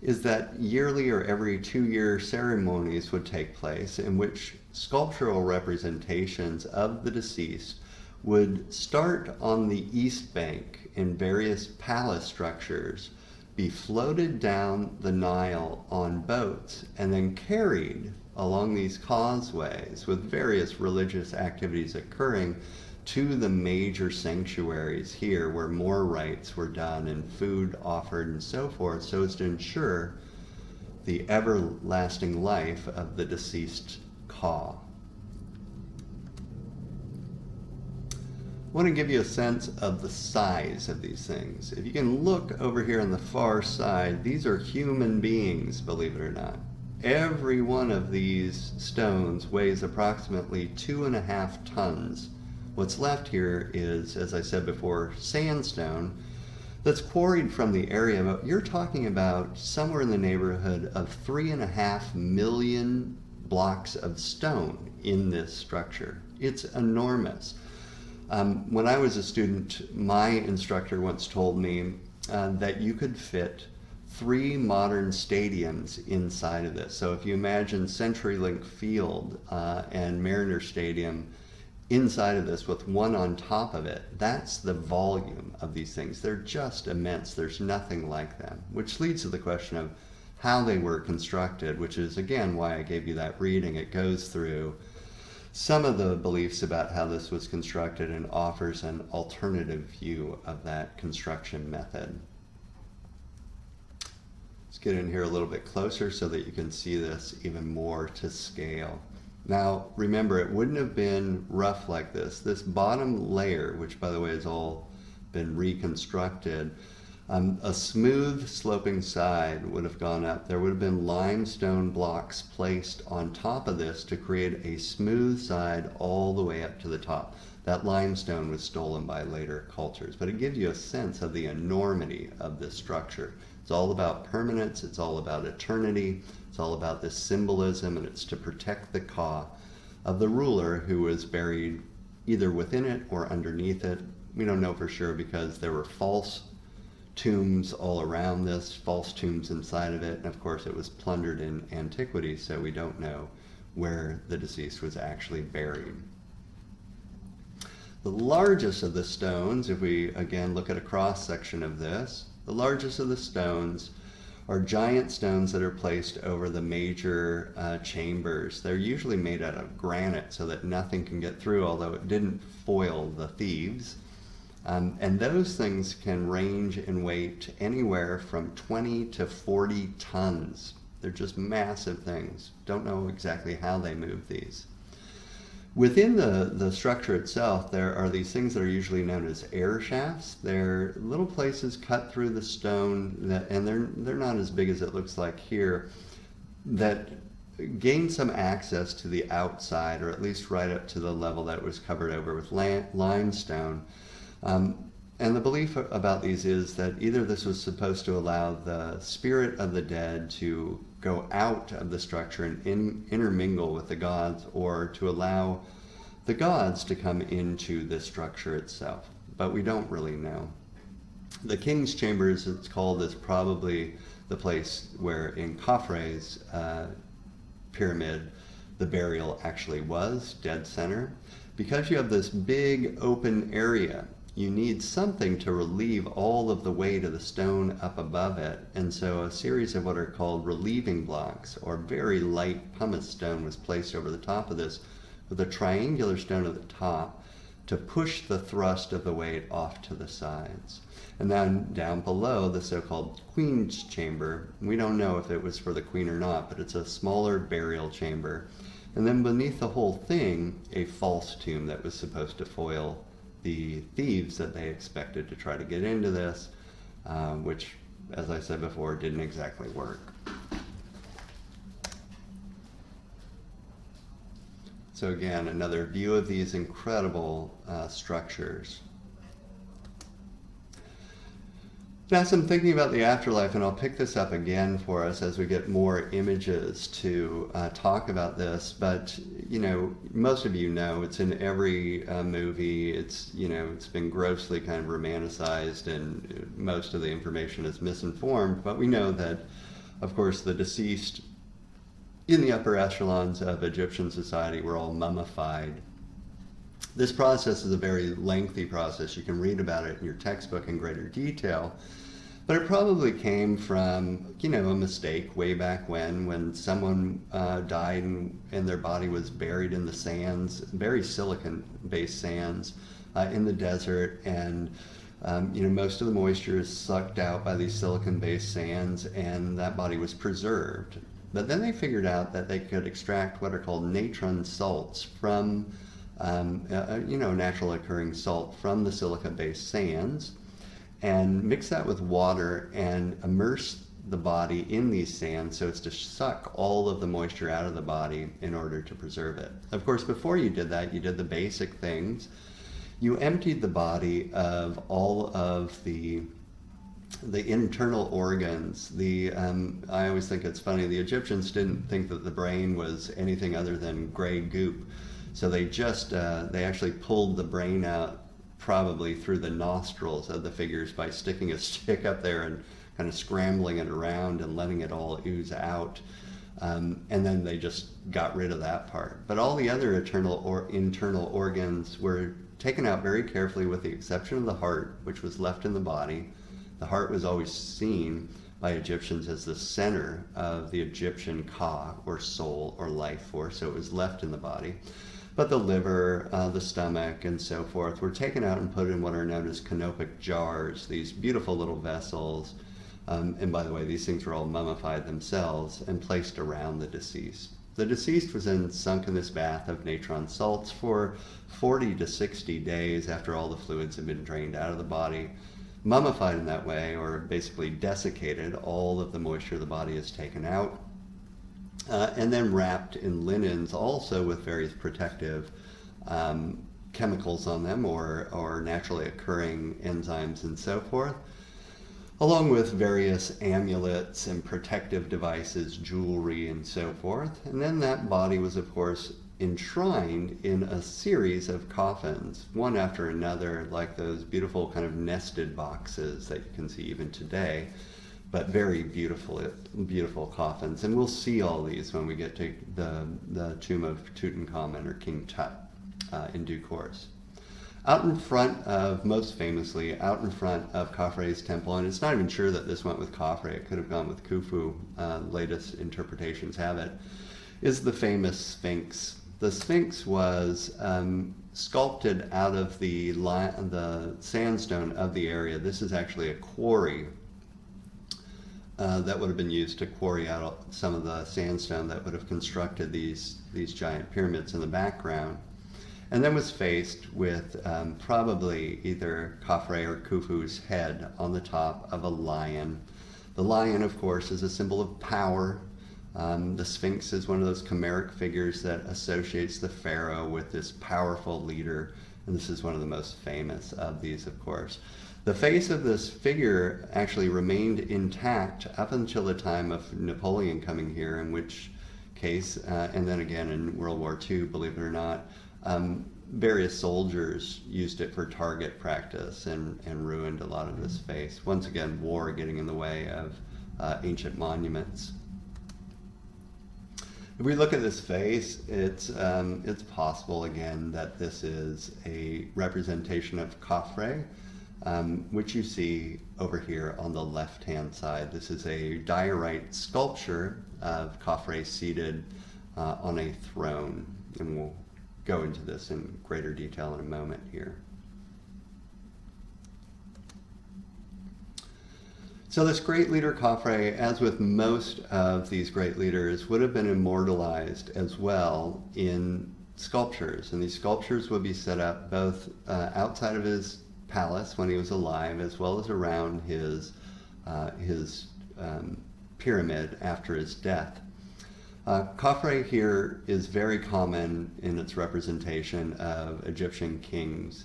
is that yearly or every 2-year ceremonies would take place in which sculptural representations of the deceased would start on the east bank in various palace structures, be floated down the Nile on boats, and then carried along these causeways with various religious activities occurring to the major sanctuaries here where more rites were done and food offered and so forth, so as to ensure the everlasting life of the deceased ka. I want to give you a sense of the size of these things. If you can look over here on the far side, these are human beings, believe it or not. Every one of these stones weighs approximately 2.5 tons. What's left here is, as I said before, sandstone that's quarried from the area, but you're talking about somewhere in the neighborhood of 3.5 million blocks of stone in this structure. It's enormous. When I was a student, my instructor once told me that you could fit 3 modern stadiums inside of this. So if you imagine CenturyLink Field and Mariner Stadium inside of this with one on top of it, that's the volume of these things. They're just immense. There's nothing like them, which leads to the question of how they were constructed, which is, again, why I gave you that reading. It goes through some of the beliefs about how this was constructed and offers an alternative view of that construction method. Let's get in here a little bit closer so that you can see this even more to scale. Now, remember, it wouldn't have been rough like this. This bottom layer, which by the way has all been reconstructed, a smooth sloping side would have gone up. There would have been limestone blocks placed on top of this to create a smooth side all the way up to the top. That limestone was stolen by later cultures, but it gives you a sense of the enormity of this structure. It's all about permanence, it's all about eternity, it's all about this symbolism, and it's to protect the ka of the ruler who was buried either within it or underneath it. We don't know for sure because there were false tombs all around this, false tombs inside of it, and of course it was plundered in antiquity, so we don't know where the deceased was actually buried. The largest of the stones, if we again look at a cross section of this, the largest of the stones are giant stones that are placed over the major chambers. They're usually made out of granite so that nothing can get through, although it didn't foil the thieves. And those things can range in weight anywhere from 20 to 40 tons. They're just massive things. Don't know exactly how they move these. Within the structure itself, there are these things that are usually known as air shafts. They're little places cut through the stone, and they're not as big as it looks like here, that gain some access to the outside, or at least right up to the level that was covered over with limestone. And the belief about these is that either this was supposed to allow the spirit of the dead to go out of the structure and intermingle with the gods, or to allow the gods to come into the structure itself. But we don't really know. The king's chambers, it's called, is probably the place where in Khafre's pyramid the burial actually was, dead center. Because you have this big open area, you need something to relieve all of the weight of the stone up above it. And so a series of what are called relieving blocks, or very light pumice stone, was placed over the top of this with a triangular stone at the top to push the thrust of the weight off to the sides. And then down below, the so-called queen's chamber, we don't know if it was for the queen or not, but it's a smaller burial chamber. And then beneath the whole thing, a false tomb that was supposed to foil the thieves that they expected to try to get into this, which, as I said before, didn't exactly work. So again, another view of these incredible structures. Now, so I'm thinking about the afterlife, and I'll pick this up again for us as we get more images to talk about this. But, you know, most of you know, it's in every movie. It's, you know, it's been grossly kind of romanticized, and most of the information is misinformed. But we know that, of course, the deceased in the upper echelons of Egyptian society were all mummified. This process is a very lengthy process. You can read about it in your textbook in greater detail. But it probably came from, you know, a mistake way back when someone died and their body was buried in the sands, very silicon-based sands in the desert. And, you know, most of the moisture is sucked out by these silicon-based sands, and that body was preserved. But then they figured out that they could extract what are called natron salts from you know, natural occurring salt from the silica-based sands, and mix that with water and immerse the body in these sands so as to suck all of the moisture out of the body in order to preserve it. Of course, before you did that, you did the basic things. You emptied the body of all of the internal organs. I always think it's funny, the Egyptians didn't think that the brain was anything other than gray goop. So they just, they actually pulled the brain out probably through the nostrils of the figures by sticking a stick up there and kind of scrambling it around and letting it all ooze out. And then they just got rid of that part. But all the other internal organs were taken out very carefully, with the exception of the heart, which was left in the body. The heart was always seen by Egyptians as the center of the Egyptian Ka, or soul, or life force, so it was left in the body. But the liver, the stomach, and so forth were taken out and put in what are known as canopic jars, these beautiful little vessels. And by the way, these things were all mummified themselves and placed around the deceased. The deceased was then sunk in this bath of natron salts for 40 to 60 days after all the fluids had been drained out of the body. Mummified in that way, or basically desiccated, all of the moisture of the body is taken out. And then wrapped in linens, also with various protective chemicals on them, or naturally occurring enzymes and so forth, along with various amulets and protective devices, jewelry, and so forth. And then that body was, of course, enshrined in a series of coffins, one after another, like those beautiful kind of nested boxes that you can see even today. but very beautiful coffins. And we'll see all these when we get to the tomb of Tutankhamen, or King Tut, in due course. Out in front of, most famously, out in front of Khafre's temple, and it's not even sure that this went with Khafre, it could have gone with Khufu, latest interpretations have it, is the famous Sphinx. The Sphinx was sculpted out of the sandstone of the area. This is actually a quarry that would have been used to quarry out some of the sandstone that would have constructed these giant pyramids in the background, and then was faced with probably either Khafre or Khufu's head on the top of a lion. The lion, of course, is a symbol of power. The Sphinx is one of those chimeric figures that associates the pharaoh with this powerful leader, and this is one of the most famous of these, of course. The face of this figure actually remained intact up until the time of Napoleon coming here, in which case, and then again in World War II, believe it or not, various soldiers used it for target practice and ruined a lot of this face. Once again, war getting in the way of ancient monuments. If we look at this face, it's possible again that this is a representation of Khafre, which you see over here on the left-hand side. This is a diorite sculpture of Khafre seated on a throne, and we'll go into this in greater detail in a moment here. So this great leader Khafre, as with most of these great leaders, would have been immortalized as well in sculptures, and these sculptures would be set up both outside of his palace when he was alive, as well as around his pyramid after his death. Khafre here is very common in its representation of Egyptian kings.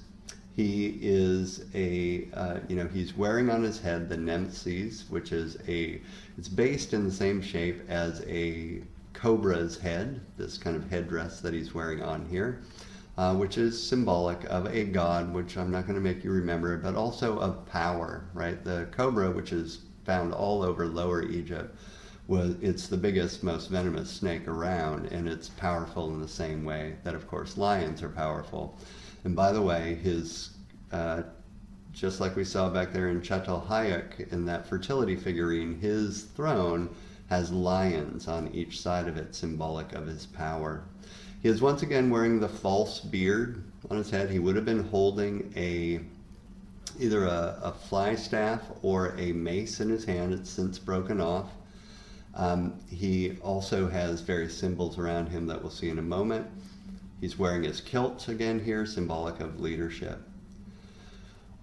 He is he's wearing on his head the nemesis, which is it's based in the same shape as a cobra's head, this kind of headdress that he's wearing on here, which is symbolic of a god, which I'm not going to make you remember, but also of power, right? The cobra, which is found all over Lower Egypt, it's the biggest, most venomous snake around, and it's powerful in the same way that, of course, lions are powerful. And by the way, just like we saw back there in Jackal-Headed in that fertility figurine, his throne has lions on each side of it, symbolic of his power. He is once again wearing the false beard on his head. He would have been holding either a fly staff or a mace in his hand. It's since broken off. He also has various symbols around him that we'll see in a moment. He's wearing his kilt again here, symbolic of leadership.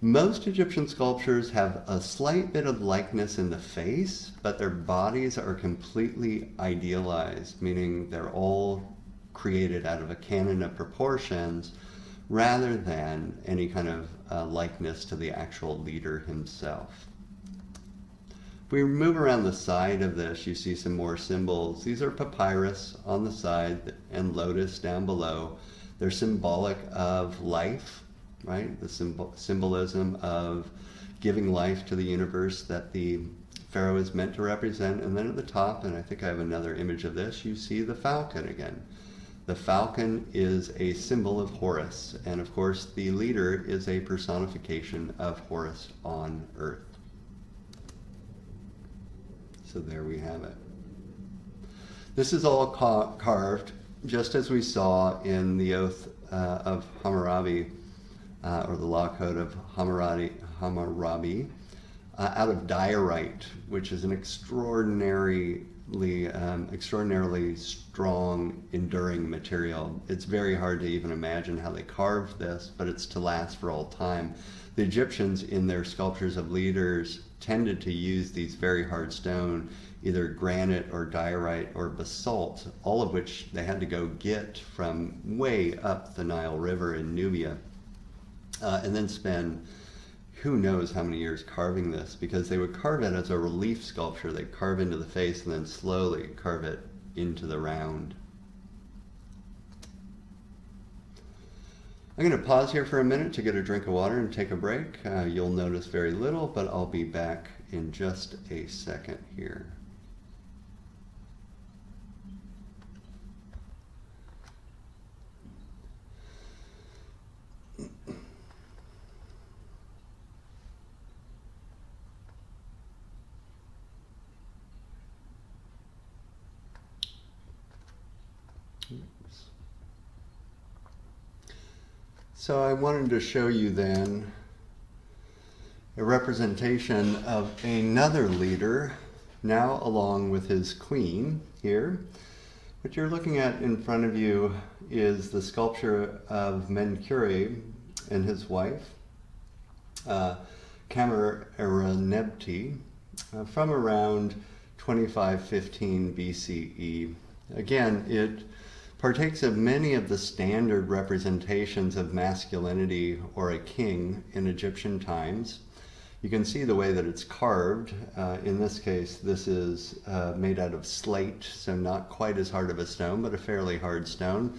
Most Egyptian sculptures have a slight bit of likeness in the face, but their bodies are completely idealized, meaning they're all created out of a canon of proportions rather than any kind of likeness to the actual leader himself. If we move around the side of this, you see some more symbols. These are papyrus on the side and lotus down below. They're symbolic of life, right? The symbolism of giving life to the universe that the pharaoh is meant to represent. And then at the top, and I think I have another image of this, you see the falcon again. The falcon is a symbol of Horus, and of course the leader is a personification of Horus on earth. So there we have it. This is all carved, just as we saw in the Oath of Hammurabi, or the Law Code of Hammurabi, out of diorite, which is an extraordinarily strong, enduring material. It's very hard to even imagine how they carved this, but it's to last for all time. The Egyptians, in their sculptures of leaders, tended to use these very hard stone, either granite or diorite or basalt, all of which they had to go get from way up the Nile River in Nubia, and then spend who knows how many years carving this, because they would carve it as a relief sculpture. They'd carve into the face and then slowly carve it into the round. I'm going to pause here for a minute to get a drink of water and take a break. You'll notice very little, but I'll be back in just a second here. So I wanted to show you then a representation of another leader, now along with his queen here. What you're looking at in front of you is the sculpture of Menkaure and his wife, Khamene'tep, from around 2515 BCE. Again, it partakes of many of the standard representations of masculinity or a king in Egyptian times. You can see the way that it's carved. In this case, this is made out of slate, so not quite as hard of a stone, but a fairly hard stone,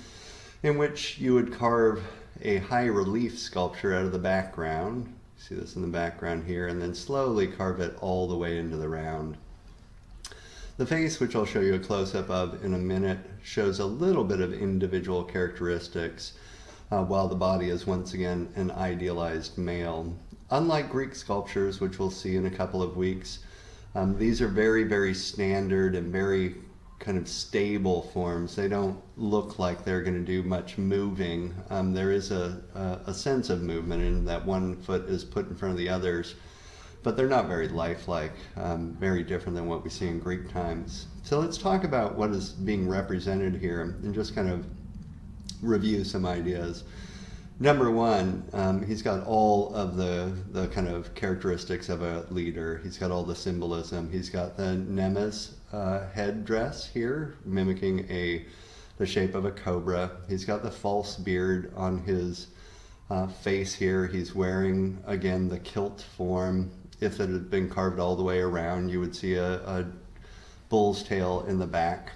in which you would carve a high relief sculpture out of the background. See this in the background here, and then slowly carve it all the way into the round. The face, which I'll show you a close-up of in a minute, shows a little bit of individual characteristics, while the body is once again an idealized male. Unlike Greek sculptures, which we'll see in a couple of weeks, these are very, very standard and very kind of stable forms. They don't look like they're going to do much moving. There is a sense of movement in that one foot is put in front of the others, but they're not very lifelike, very different than what we see in Greek times. So let's talk about what is being represented here and just kind of review some ideas. Number one, he's got all of the kind of characteristics of a leader. He's got all the symbolism. He's got the Nemes headdress here, mimicking the shape of a cobra. He's got the false beard on his face here. He's wearing, again, the kilt form. If it had been carved all the way around, you would see a bull's tail in the back.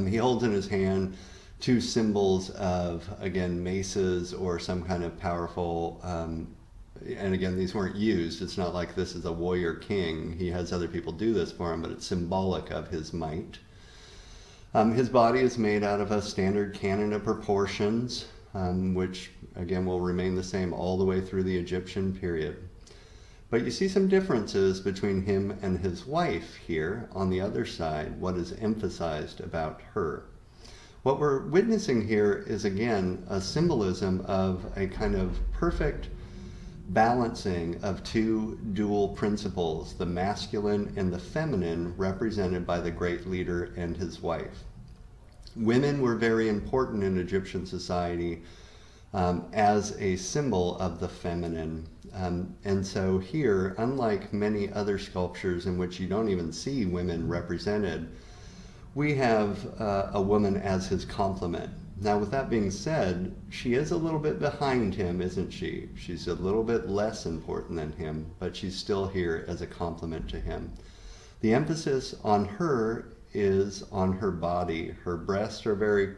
He holds in his hand two symbols of, again, maces or some kind of powerful, and again, these weren't used. It's not like this is a warrior king. He has other people do this for him, but it's symbolic of his might. His body is made out of a standard canon of proportions, which, again, will remain the same all the way through the Egyptian period. But you see some differences between him and his wife here on the other side, what is emphasized about her. What we're witnessing here is, again, a symbolism of a kind of perfect balancing of two dual principles, the masculine and the feminine, represented by the great leader and his wife. Women were very important in Egyptian society as a symbol of the feminine. And so here, unlike many other sculptures in which you don't even see women represented, we have a woman as his complement. Now, with that being said, she is a little bit behind him, isn't she? She's a little bit less important than him, but she's still here as a complement to him. The emphasis on her is on her body. Her breasts are very,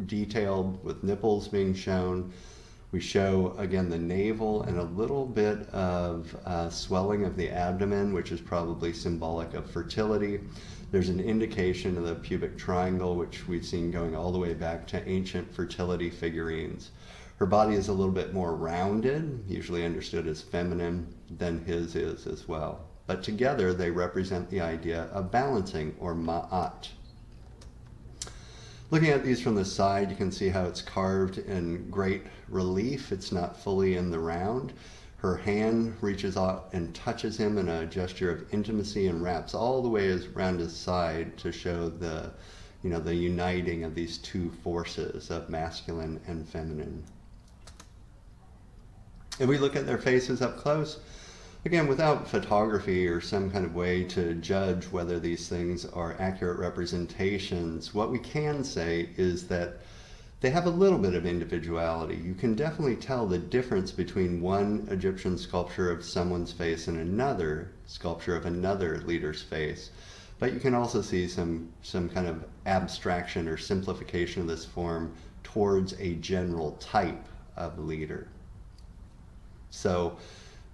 detailed, with nipples being shown. We show, again, the navel and a little bit of swelling of the abdomen, which is probably symbolic of fertility. There's an indication of the pubic triangle, which we've seen going all the way back to ancient fertility figurines. Her body is a little bit more rounded, usually understood as feminine, than his is as well. But together they represent the idea of balancing, or ma'at. Looking at these from the side, you can see how it's carved in great relief. It's not fully in the round. Her hand reaches out and touches him in a gesture of intimacy and wraps all the way around his side to show the uniting of these two forces of masculine and feminine. If we look at their faces up close, again, without photography or some kind of way to judge whether these things are accurate representations, what we can say is that they have a little bit of individuality. You can definitely tell the difference between one Egyptian sculpture of someone's face and another sculpture of another leader's face. But you can also see some kind of abstraction or simplification of this form towards a general type of leader. So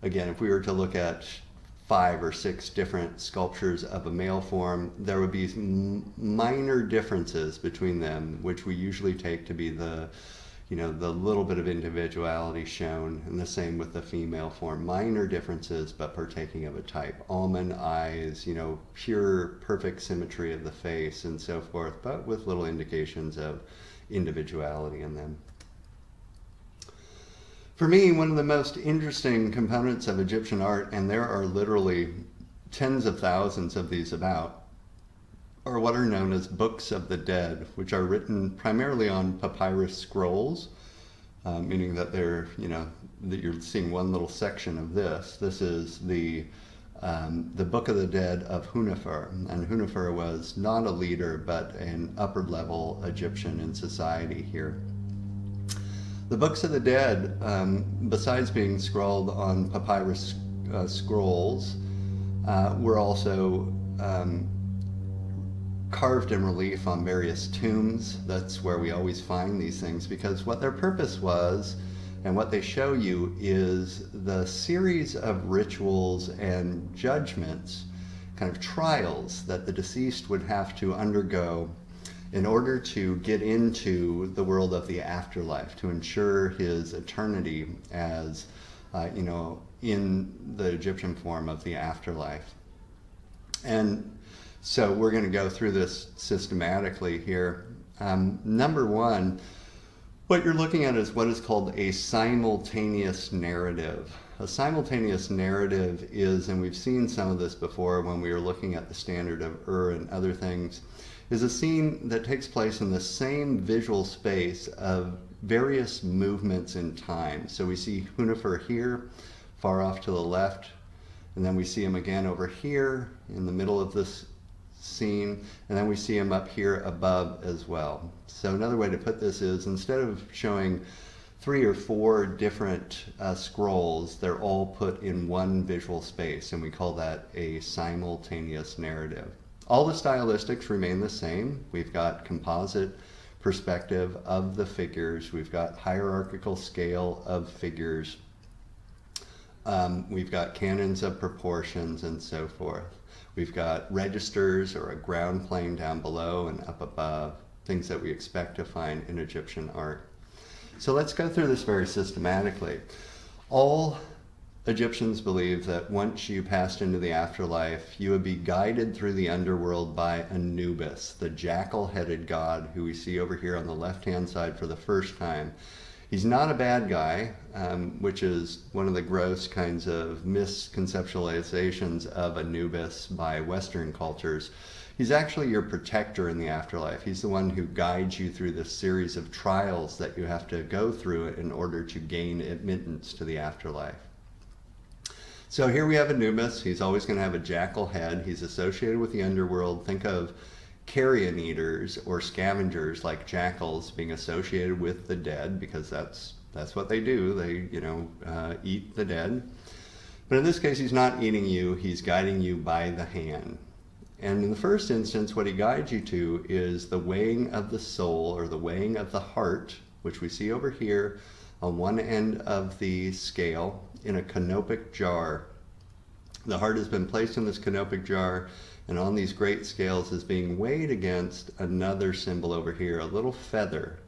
again, if we were to look at 5 or 6 different sculptures of a male form, there would be minor differences between them, which we usually take to be the little bit of individuality shown, and the same with the female form. Minor differences, but partaking of a type. Almond eyes, pure, perfect symmetry of the face and so forth, but with little indications of individuality in them. For me, one of the most interesting components of Egyptian art, and there are literally tens of thousands of these about, are what are known as books of the dead, which are written primarily on papyrus scrolls, meaning that they're, that you're seeing one little section of this. This is the Book of the Dead of Hunefer, and Hunefer was not a leader, but an upper-level Egyptian in society here. The Books of the Dead, besides being scrawled on papyrus scrolls, were also carved in relief on various tombs. That's where we always find these things, because what their purpose was, and what they show you, is the series of rituals and judgments, kind of trials, that the deceased would have to undergo in order to get into the world of the afterlife, to ensure his eternity as, in the Egyptian form of the afterlife. And so we're going to go through this systematically here. Number one, what you're looking at is what is called a simultaneous narrative. A simultaneous narrative is, and we've seen some of this before when we were looking at the standard of and other things, is a scene that takes place in the same visual space of various movements in time. So we see Hunefer here, far off to the left, and then we see him again over here in the middle of this scene, and then we see him up here above as well. So another way to put this is, instead of showing 3 or 4 different scrolls, they're all put in one visual space, and we call that a simultaneous narrative. All the stylistics remain the same. We've got composite perspective of the figures. We've got hierarchical scale of figures. We've got canons of proportions and so forth. We've got registers, or a ground plane down below and up above, things that we expect to find in Egyptian art. So let's go through this very systematically. All Egyptians believe that once you passed into the afterlife, you would be guided through the underworld by Anubis, the Jackal-Headed God, who we see over here on the left-hand side for the first time. He's not a bad guy, which is one of the gross kinds of misconceptualizations of Anubis by Western cultures. He's actually your protector in the afterlife. He's the one who guides you through this series of trials that you have to go through in order to gain admittance to the afterlife. So here we have Anubis. He's always going to have a jackal head. He's associated with the underworld. Think of carrion eaters or scavengers like jackals being associated with the dead, because that's what they do. They eat the dead. But in this case, he's not eating you. He's guiding you by the hand. And in the first instance, what he guides you to is the weighing of the soul, or the weighing of the heart, which we see over here on one end of the scale in a canopic jar. The heart has been placed in this canopic jar, and on these great scales is being weighed against another symbol over here, a little feather.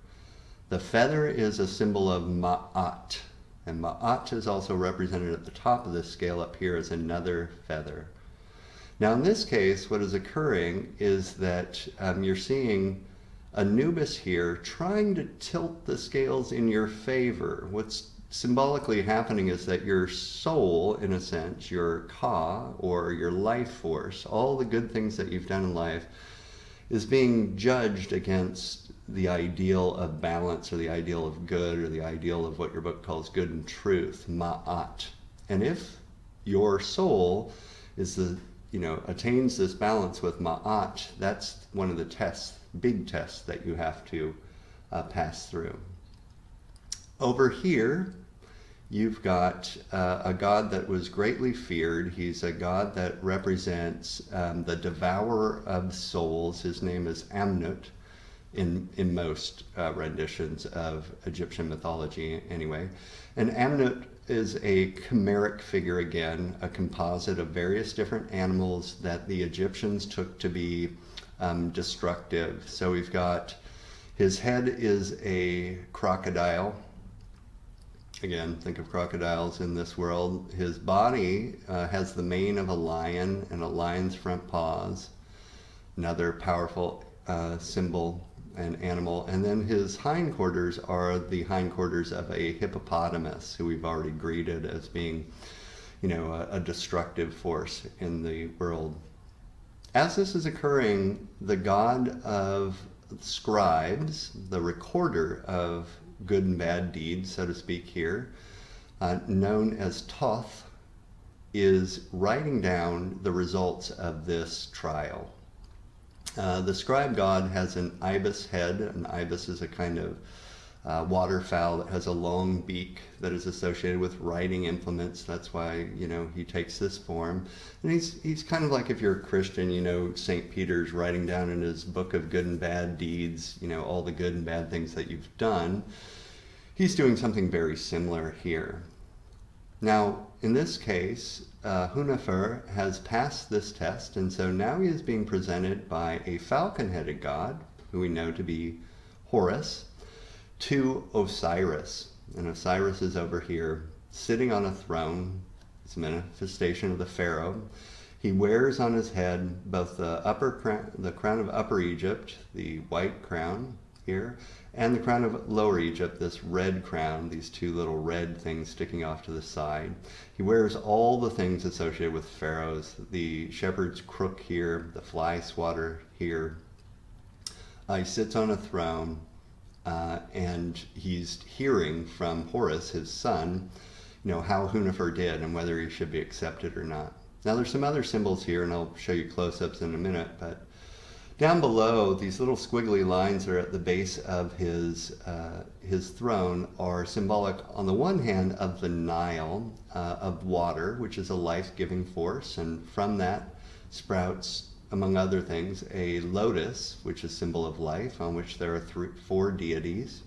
The feather is a symbol of Ma'at, and Ma'at is also represented at the top of this scale up here as another feather. Now in this case, what is occurring is that you're seeing Anubis here trying to tilt the scales in your favor. What's symbolically happening is that your soul, in a sense, your Ka, or your life force, all the good things that you've done in life, is being judged against the ideal of balance, or the ideal of good, or the ideal of what your book calls good and truth, Ma'at. And if your soul is attains this balance with Ma'at, that's one of the tests, big tests, that you have to pass through. Over here, you've got a god that was greatly feared. He's a god that represents the devourer of souls. His name is Amnut in most renditions of Egyptian mythology anyway. And Amnut is a chimeric figure again, a composite of various different animals that the Egyptians took to be destructive. So we've got, his head is a crocodile. Again, think of crocodiles in this world. His body has the mane of a lion and a lion's front paws, another powerful symbol and animal. And then his hindquarters are the hindquarters of a hippopotamus, who we've already greeted as being, a destructive force in the world. As this is occurring, the god of scribes, the recorder of good and bad deeds, so to speak here, known as Thoth, is writing down the results of this trial. The Scribe God has an ibis head. An ibis is a kind of waterfowl that has a long beak that is associated with writing implements. That's why, he takes this form. And he's kind of like, if you're a Christian, St. Peter's writing down in his book of good and bad deeds, all the good and bad things that you've done. He's doing something very similar here. Now, in this case, Hunefer has passed this test, and so now he is being presented by a falcon-headed god, who we know to be Horus, to Osiris. And Osiris is over here, sitting on a throne. It's a manifestation of the pharaoh. He wears on his head both the crown of Upper Egypt, the white crown here, and the crown of Lower Egypt, this red crown, these two little red things sticking off to the side. He wears all the things associated with pharaohs, the shepherd's crook here, the fly swatter here. He sits on a throne, and he's hearing from Horus, his son, how Hunefer did and whether he should be accepted or not. Now there's some other symbols here, and I'll show you close-ups in a minute, but down below, these little squiggly lines that are at the base of his throne are symbolic, on the one hand, of the Nile, of water, which is a life-giving force, and from that sprouts, among other things, a lotus, which is symbol of life, on which there are 4 deities.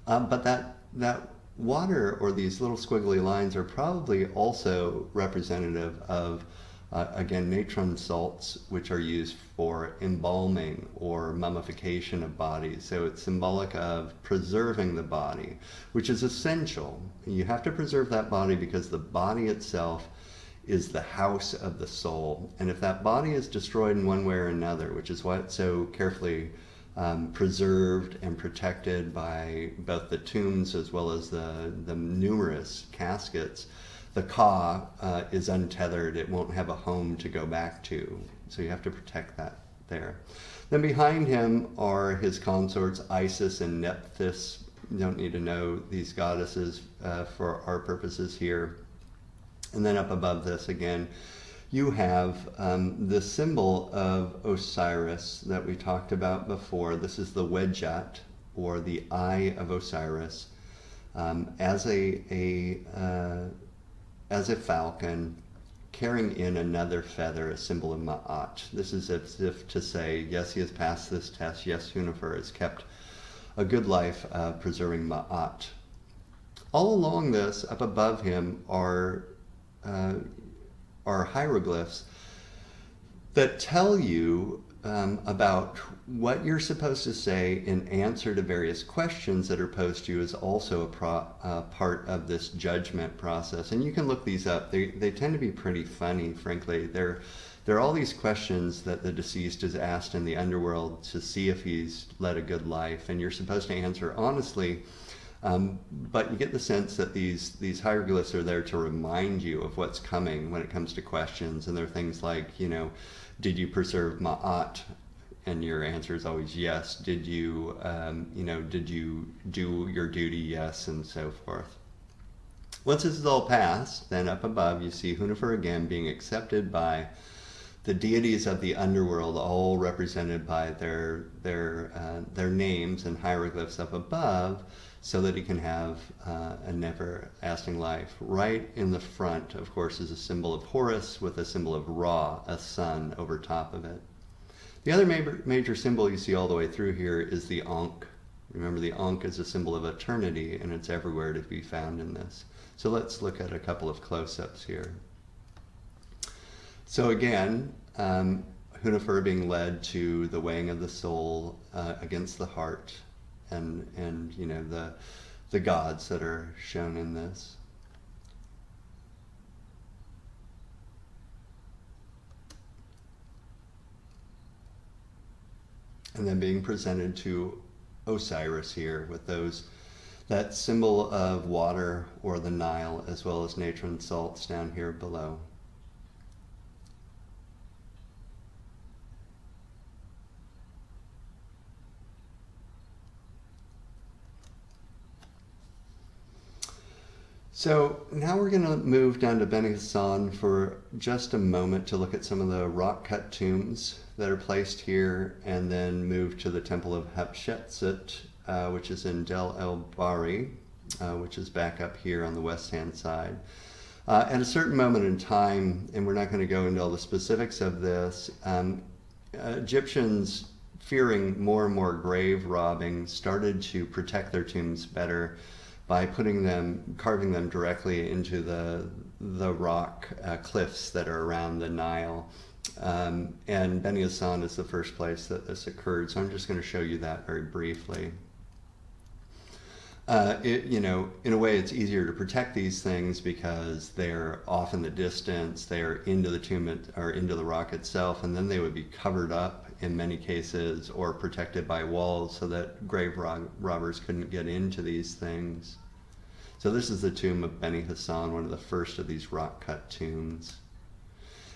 But that water, or these little squiggly lines, are probably also representative of again, natron salts, which are used for embalming or mummification of bodies. So it's symbolic of preserving the body, which is essential. You have to preserve that body because the body itself is the house of the soul. And if that body is destroyed in one way or another, which is why it's so carefully preserved and protected by both the tombs as well as the numerous caskets, the Ka is untethered. It won't have a home to go back to. So you have to protect that there. Then behind him are his consorts, Isis and Nephthys. You don't need to know these goddesses for our purposes here. And then up above this again, you have the symbol of Osiris that we talked about before. This is the Wedjat, or the Eye of Osiris, as a falcon carrying in another feather, a symbol of Ma'at. This is as if to say, yes, he has passed this test. Yes, Hunefer has kept a good life preserving Ma'at. All along this, up above him, are hieroglyphs that tell you about what you're supposed to say in answer to various questions that are posed to you, is also a part of this judgment process. And you can look these up. They tend to be pretty funny, frankly. There are all these questions that the deceased is asked in the underworld to see if he's led a good life, and you're supposed to answer honestly. But you get the sense that these hieroglyphs are there to remind you of what's coming when it comes to questions. And they're things like, did you preserve Ma'at? And your answer is always yes. Did you, did you do your duty? Yes, and so forth. Once this is all passed, then up above you see Hunefer again being accepted by the deities of the underworld, all represented by their names and hieroglyphs up above, so that he can have a never-lasting life. Right in the front, of course, is a symbol of Horus with a symbol of Ra, a sun, over top of it. The other major symbol you see all the way through here is the Ankh, Remember, the Ankh is a symbol of eternity, and it's everywhere to be found in this. So let's look at a couple of close-ups here. So again, Hunnefer being led to the weighing of the soul against the heart, and you know, the gods that are shown in this. And then being presented to Osiris here with that symbol of water or the Nile, as well as natron salts down here below. So now we're going to move down to Beni Hasan for just a moment to look at some of the rock-cut tombs that are placed here, and then move to the Temple of Hatshepsut, which is in Del El Bahri, which is back up here on the west-hand side. At a certain moment in time, and we're not going to go into all the specifics of this, Egyptians, fearing more and more grave robbing, started to protect their tombs better by carving them directly into the rock cliffs that are around the Nile. And Beni Hasan is the first place that this occurred, so I'm just going to show you that very briefly. You know, in a way, it's easier to protect these things because they're off in the distance, they're into the tomb or into the rock itself, and then they would be covered up in many cases or protected by walls so that grave robbers couldn't get into these things. So this is the tomb of Beni Hasan, one of the first of these rock-cut tombs.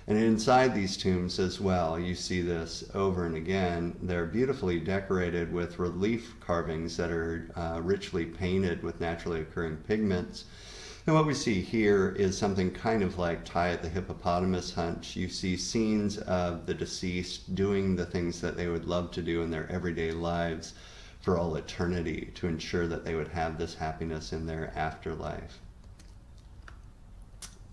And inside these tombs as well, you see this over and again. They're beautifully decorated with relief carvings that are richly painted with naturally occurring pigments. And what we see here is something kind of like Ty at the Hippopotamus Hunt. You see scenes of the deceased doing the things that they would love to do in their everyday lives for all eternity to ensure that they would have this happiness in their afterlife.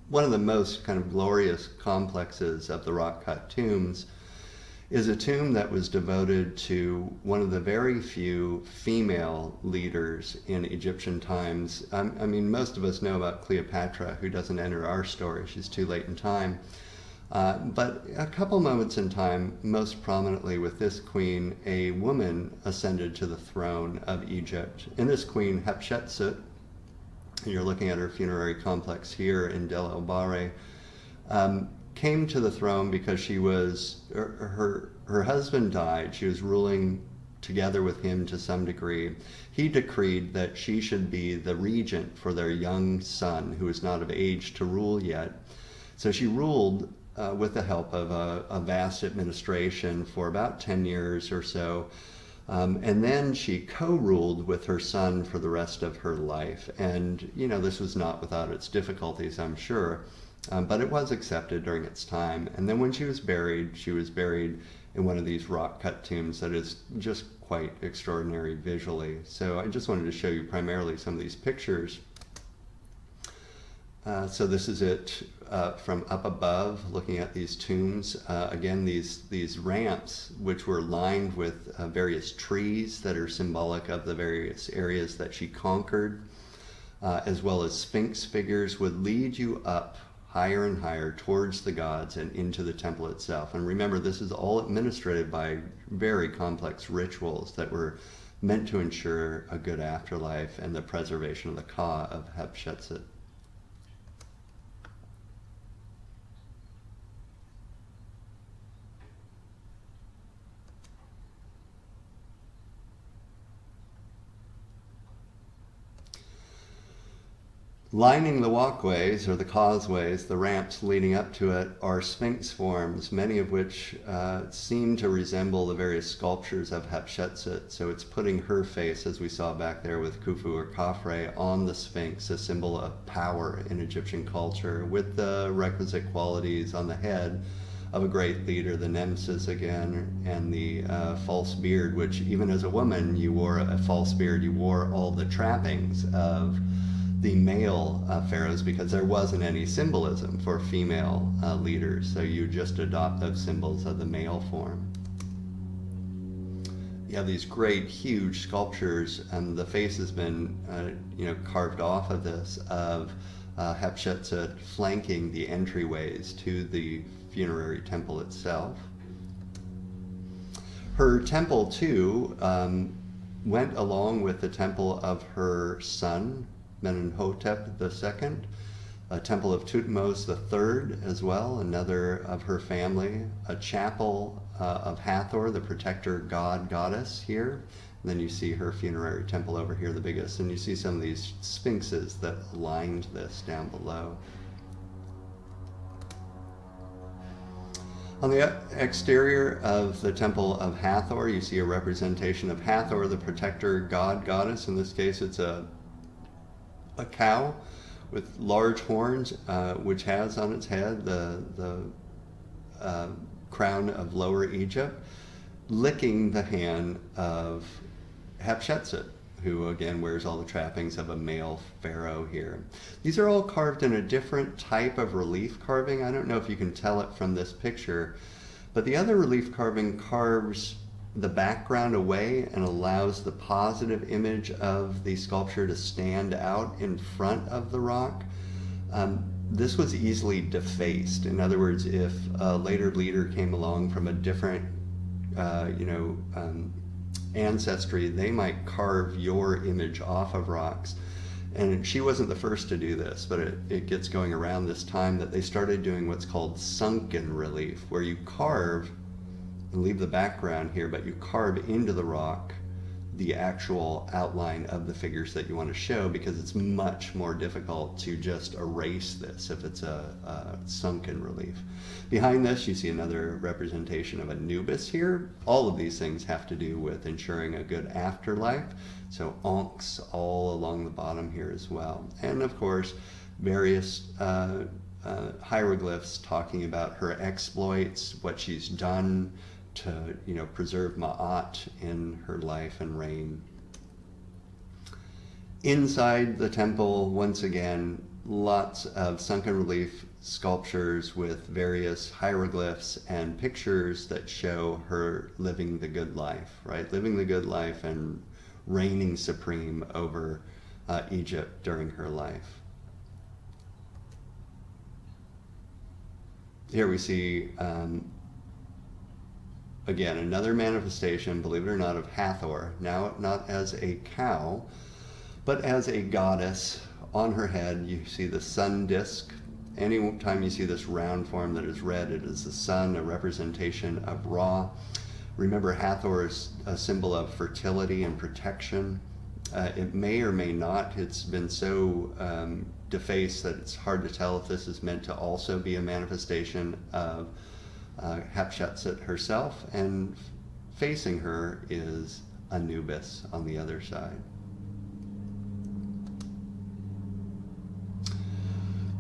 One of the most kind of glorious complexes of the rock-cut tombs is a tomb that was devoted to one of the very few female leaders in Egyptian times. I mean, most of us know about Cleopatra, who doesn't enter our story. She's too late in time. But a couple moments in time, most prominently with this queen, a woman ascended to the throne of Egypt. And this queen, Hatshepsut, and you're looking at her funerary complex here in Del El Bahri, came to the throne because she was, her husband died. She was ruling together with him to some degree. He decreed that she should be the regent for their young son, who was not of age to rule yet. So she ruled with the help of a vast administration for about 10 years or so. And then she co-ruled with her son for the rest of her life. And, you know, this was not without its difficulties, I'm sure, but it was accepted during its time. And then when she was buried in one of these rock-cut tombs that is just quite extraordinary visually. So I just wanted to show you primarily some of these pictures. So this is it from up above, looking at these tombs. Again, these ramps, which were lined with various trees that are symbolic of the various areas that she conquered, as well as Sphinx figures, would lead you up higher and higher towards the gods and into the temple itself. And remember, this is all administrated by very complex rituals that were meant to ensure a good afterlife and the preservation of the Ka of Hatshepsut. Lining the walkways, or the causeways, the ramps leading up to it, are Sphinx forms, many of which seem to resemble the various sculptures of Hatshepsut. So it's putting her face, as we saw back there with Khufu or Khafre, on the Sphinx, a symbol of power in Egyptian culture, with the requisite qualities on the head of a great leader, the nemesis again, and the false beard, which even as a woman, you wore a false beard, you wore all the trappings of the male pharaohs, because there wasn't any symbolism for female leaders, so you just adopt those symbols of the male form. you have these great, huge sculptures, and the face has been, carved off of this, of Hatshepsut flanking the entryways to the funerary temple itself. Her temple, too, went along with the temple of her son, Menenhotep II, a temple of Thutmose III as well, another of her family, a chapel of Hathor, the protector god, goddess here. And then you see her funerary temple over here, the biggest, and you see some of these sphinxes that lined this down below. On the exterior of the temple of Hathor, you see a representation of Hathor, the protector god, goddess. In this case, it's a cow with large horns, which has on its head the crown of Lower Egypt, licking the hand of Hatshepsut, who again wears all the trappings of a male pharaoh here. These are all carved in a different type of relief carving. I don't know if you can tell it from this picture, but the other relief carving carves the background away and allows the positive image of the sculpture to stand out in front of the rock. This was easily defaced. In other words, if a later leader came along from a different ancestry, they might carve your image off of rocks. And she wasn't the first to do this, but it gets going around this time that they started doing what's called sunken relief, where you carve and leave the background here, but you carve into the rock the actual outline of the figures that you want to show, because it's much more difficult to just erase this if it's a sunken relief. Behind this, you see another representation of Anubis here. All of these things have to do with ensuring a good afterlife. So Ankhs all along the bottom here as well. And of course, various hieroglyphs talking about her exploits, what she's done to preserve Ma'at in her life and reign. Inside the temple, once again, lots of sunken relief sculptures with various hieroglyphs and pictures that show her living the good life, right? Living the good life and reigning supreme over Egypt during her life. Here we see again, another manifestation, believe it or not, of Hathor, now not as a cow, but as a goddess. On her head, you see the sun disk. Anytime you see this round form that is red, it is the sun, a representation of Ra. Remember, Hathor is a symbol of fertility and protection. It may or may not, it's been so defaced that it's hard to tell if this is meant to also be a manifestation of Hatshepsut herself, and facing her is Anubis on the other side.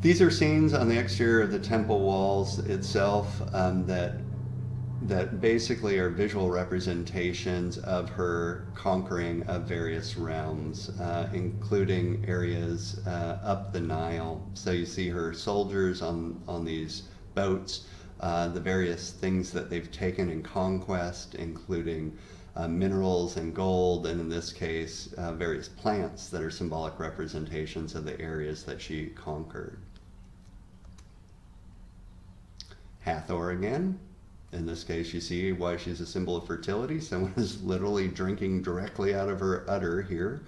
These are scenes on the exterior of the temple walls itself that basically are visual representations of her conquering of various realms, including areas up the Nile. So you see her soldiers on these boats, the various things that they've taken in conquest, including minerals and gold, and in this case, various plants that are symbolic representations of the areas that she conquered. Hathor again. In this case, you see why she's a symbol of fertility. Someone is literally drinking directly out of her udder here.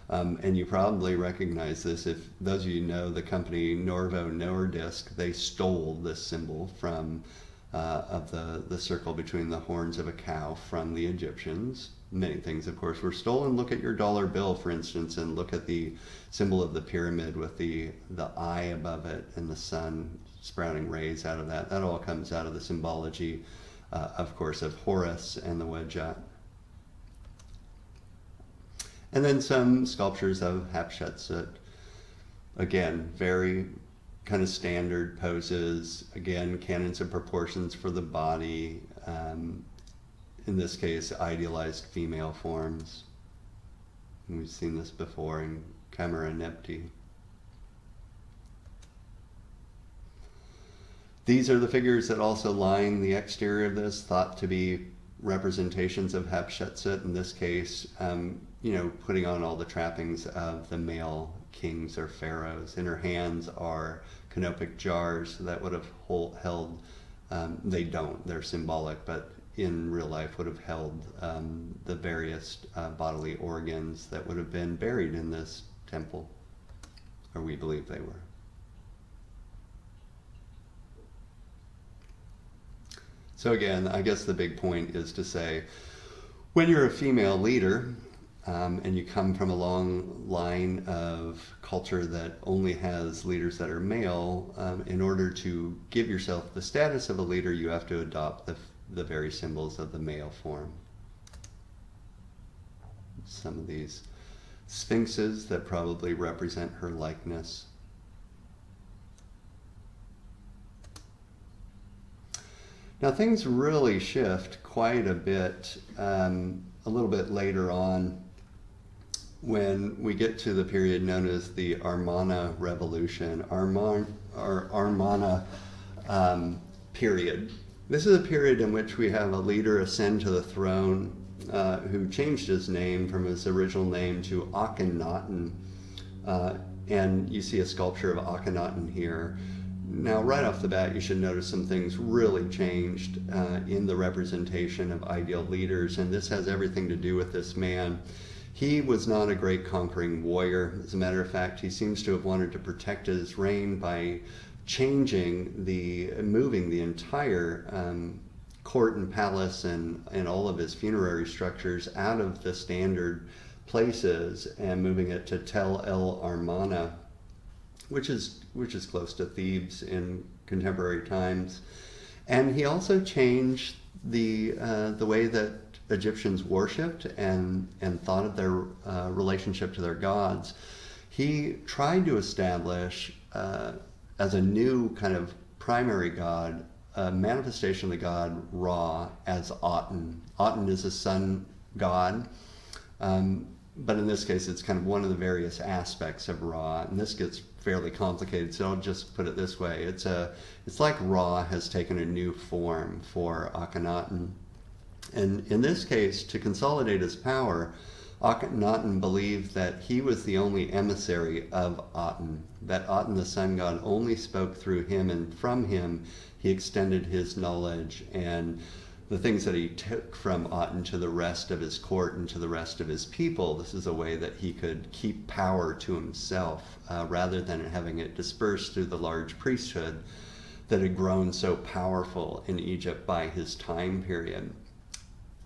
And you probably recognize this if those of you know the company Novo Nordisk. They stole this symbol from of the circle between the horns of a cow from the Egyptians. Many things, of course, were stolen. Look at your dollar bill, for instance, and look at the symbol of the pyramid with the eye above it and the sun sprouting rays out of that. That all comes out of the symbology, of course, of Horus and the Wedjat. And then some sculptures of Hatshepsut. Again, very kind of standard poses. Again, canons of proportions for the body. In this case, idealized female forms. And we've seen this before in Camera Nepti. These are the figures that also line the exterior of this, thought to be representations of Hatshepsut, in this case, putting on all the trappings of the male kings or pharaohs. In her hands are canopic jars that would have held, they don't, they're symbolic, but in real life would have held the various bodily organs that would have been buried in this temple, or we believe they were. So again, I guess the big point is to say, when you're a female leader, and you come from a long line of culture that only has leaders that are male, in order to give yourself the status of a leader, you have to adopt the very symbols of the male form. Some of these sphinxes that probably represent her likeness. Now things really shift quite a bit, a little bit later on, when we get to the period known as the Armona Revolution, Armona period. This is a period in which we have a leader ascend to the throne who changed his name from his original name to Akhenaten, and you see a sculpture of Akhenaten here. Now, right off the bat, you should notice some things really changed in the representation of ideal leaders, and this has everything to do with this man. He was not a great conquering warrior. As a matter of fact, he seems to have wanted to protect his reign by moving the entire court and palace and all of his funerary structures out of the standard places and moving it to Tel El Armana, which is close to Thebes in contemporary times. And he also changed the way that Egyptians worshipped and thought of their relationship to their gods. He tried to establish as a new kind of primary god, a manifestation of the god Ra as Aten. Aten is a sun god, but in this case it's kind of one of the various aspects of Ra, and this gets fairly complicated, so I'll just put it this way. It's like Ra has taken a new form for Akhenaten. And in this case, to consolidate his power, Akhenaten believed that he was the only emissary of Aten, that Aten, the sun god, only spoke through him, and from him he extended his knowledge and the things that he took from Aten to the rest of his court and to the rest of his people. This is a way that he could keep power to himself rather than having it dispersed through the large priesthood that had grown so powerful in Egypt by his time period.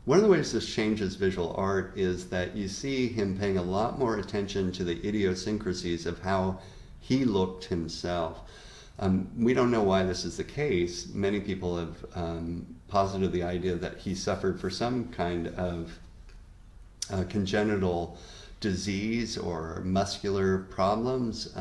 One of the ways this changes visual art is that you see him paying a lot more attention to the idiosyncrasies of how he looked himself. We don't know why this is the case. Many people have posited the idea that he suffered for some kind of congenital disease or muscular problems.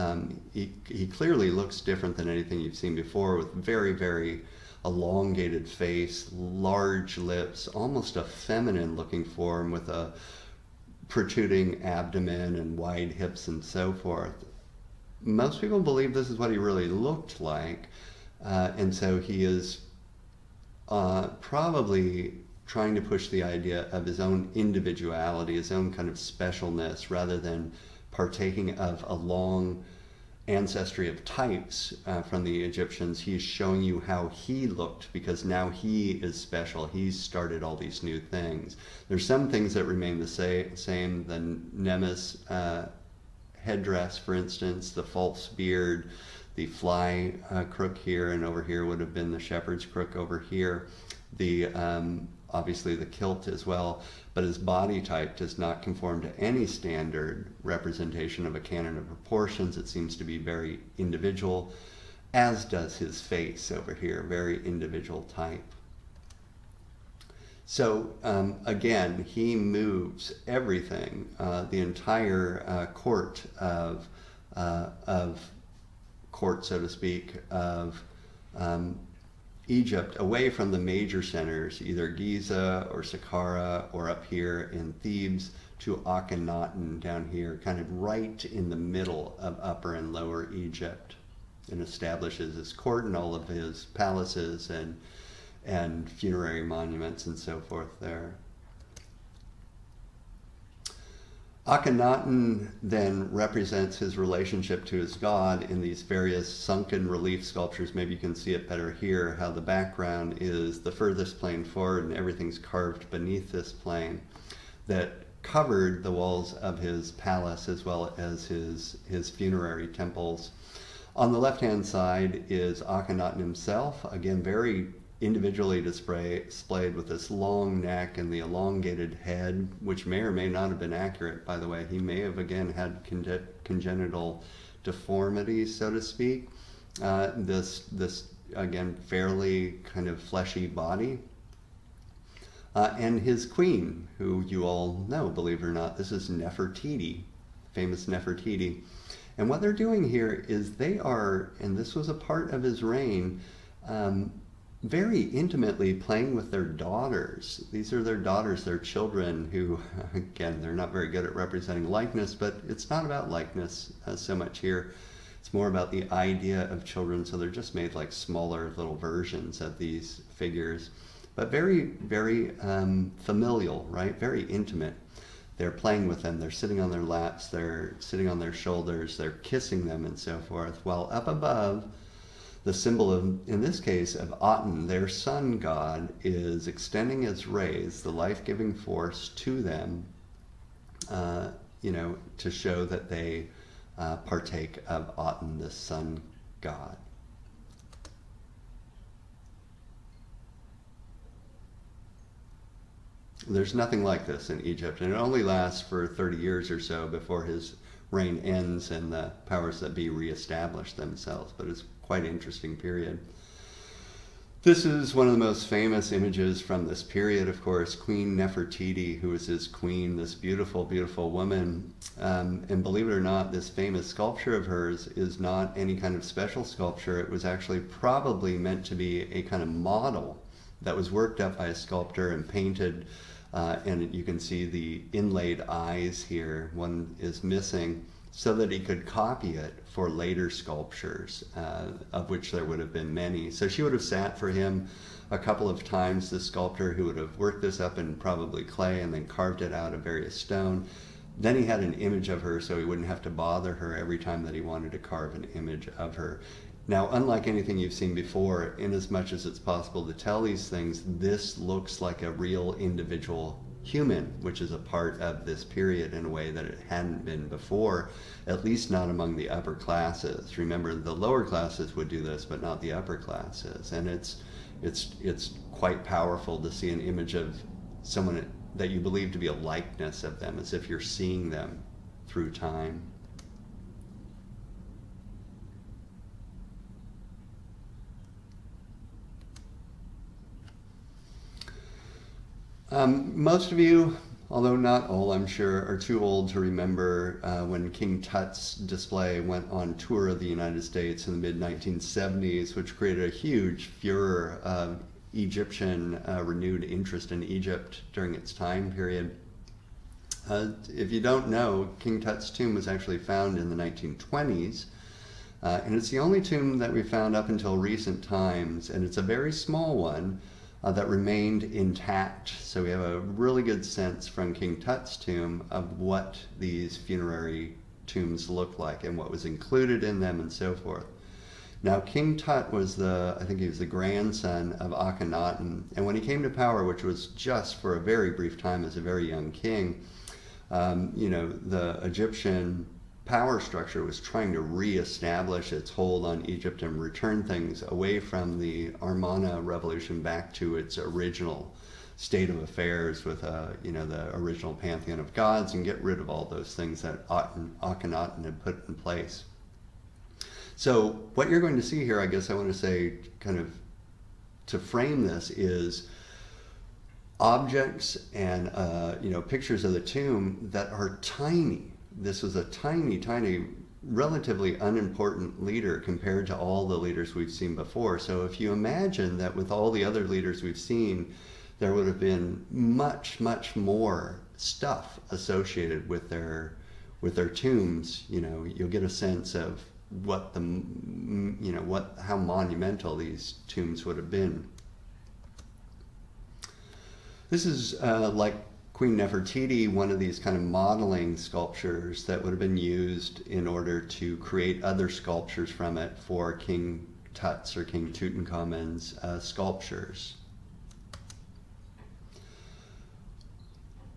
He clearly looks different than anything you've seen before, with very, very elongated face, large lips, almost a feminine looking form with a protruding abdomen and wide hips and so forth. Most people believe this is what he really looked like, and so he is probably trying to push the idea of his own individuality, his own kind of specialness, rather than partaking of a long ancestry of types from the Egyptians. He's showing you how he looked, because now he is special. He's started all these new things. There's some things that remain the same. The Nemes headdress, for instance, the false beard, the fly crook here, and over here would have been the shepherd's crook over here. The obviously the kilt as well, but his body type does not conform to any standard representation of a canon of proportions. It seems to be very individual, as does his face over here, very individual type. So again, he moves everything, the entire court of court, so to speak, of Egypt away from the major centers, either Giza or Saqqara or up here in Thebes, to Akhenaten down here, kind of right in the middle of Upper and Lower Egypt, and establishes his court and all of his palaces and funerary monuments and so forth there. Akhenaten then represents his relationship to his god in these various sunken relief sculptures. Maybe you can see it better here, how the background is the furthest plane forward and everything's carved beneath this plane that covered the walls of his palace as well as his funerary temples. On the left-hand side is Akhenaten himself, again very individually displayed with this long neck and the elongated head, which may or may not have been accurate, by the way. He may have, again, had congenital deformity, so to speak. This again, fairly kind of fleshy body. And his queen, who you all know, believe it or not, this is Nefertiti, famous Nefertiti. And what they're doing here is they are, and this was a part of his reign, very intimately playing with their daughters. These are their daughters, their children, who, again, they're not very good at representing likeness, but it's not about likeness so much here. It's more about the idea of children, so they're just made like smaller little versions of these figures. But very, very familial, right? Very intimate. They're playing with them, they're sitting on their laps, they're sitting on their shoulders, they're kissing them and so forth, while up above, the symbol of, in this case, of Aten, their sun god, is extending its rays, the life-giving force, to them, to show that they partake of Aten, the sun god. There's nothing like this in Egypt, and it only lasts for 30 years or so before his reign ends and the powers that be reestablish themselves, but it's quite an interesting period. This is one of the most famous images from this period, of course, Queen Nefertiti, who is his queen, this beautiful, beautiful woman. And believe it or not, this famous sculpture of hers is not any kind of special sculpture. It was actually probably meant to be a kind of model that was worked up by a sculptor and painted. And you can see the inlaid eyes here. One is missing, so that he could copy it for later sculptures, of which there would have been many. So she would have sat for him a couple of times, the sculptor, who would have worked this up in probably clay and then carved it out of various stone. Then he had an image of her, so he wouldn't have to bother her every time that he wanted to carve an image of her. Now, unlike anything you've seen before, in as much as it's possible to tell these things, this looks like a real individual human, which is a part of this period in a way that it hadn't been before, at least not among the upper classes. Remember, the lower classes would do this, but not the upper classes. And it's quite powerful to see an image of someone that you believe to be a likeness of them, as if you're seeing them through time. Most of you, although not all, I'm sure, are too old to remember when King Tut's display went on tour of the United States in the mid-1970s, which created a huge furor of Egyptian renewed interest in Egypt during its time period. If you don't know, King Tut's tomb was actually found in the 1920s, and it's the only tomb that we found up until recent times, and it's a very small one that remained intact. So we have a really good sense from King Tut's tomb of what these funerary tombs look like and what was included in them and so forth. Now, King Tut was I think he was the grandson of Akhenaten, and when he came to power, which was just for a very brief time as a very young king, the Egyptian power structure was trying to reestablish its hold on Egypt and return things away from the Armona Revolution back to its original state of affairs with the original pantheon of gods, and get rid of all those things that Akhenaten had put in place. So what you're going to see here, I guess I want to say, kind of to frame this, is objects and pictures of the tomb that are tiny. This was a tiny, tiny, relatively unimportant leader compared to all the leaders we've seen before. So if you imagine that with all the other leaders we've seen, there would have been much, much more stuff associated with their tombs. You'll get a sense of how monumental these tombs would have been. This is like Queen Nefertiti, one of these kind of modeling sculptures that would have been used in order to create other sculptures from it for King Tut's or King Tutankhamun's sculptures.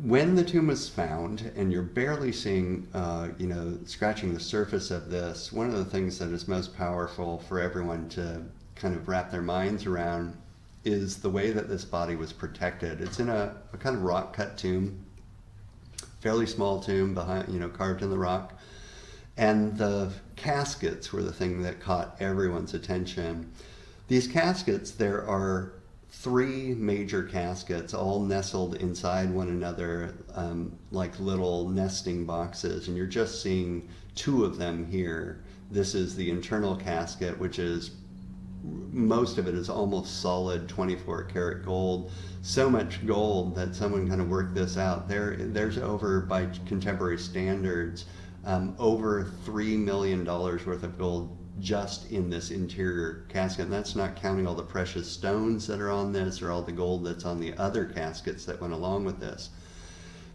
When the tomb was found, and you're barely seeing, scratching the surface of this, one of the things that is most powerful for everyone to kind of wrap their minds around is the way that this body was protected. It's in a kind of rock-cut tomb, fairly small tomb behind, carved in the rock. And the caskets were the thing that caught everyone's attention. These caskets, there are 3 major caskets all nestled inside one another like little nesting boxes, and you're just seeing 2 of them here. This is the internal casket, which is, most of it is almost solid 24 karat gold. So much gold that someone kind of worked this out. There's over, by contemporary standards, over $3 million worth of gold just in this interior casket. And that's not counting all the precious stones that are on this or all the gold that's on the other caskets that went along with this.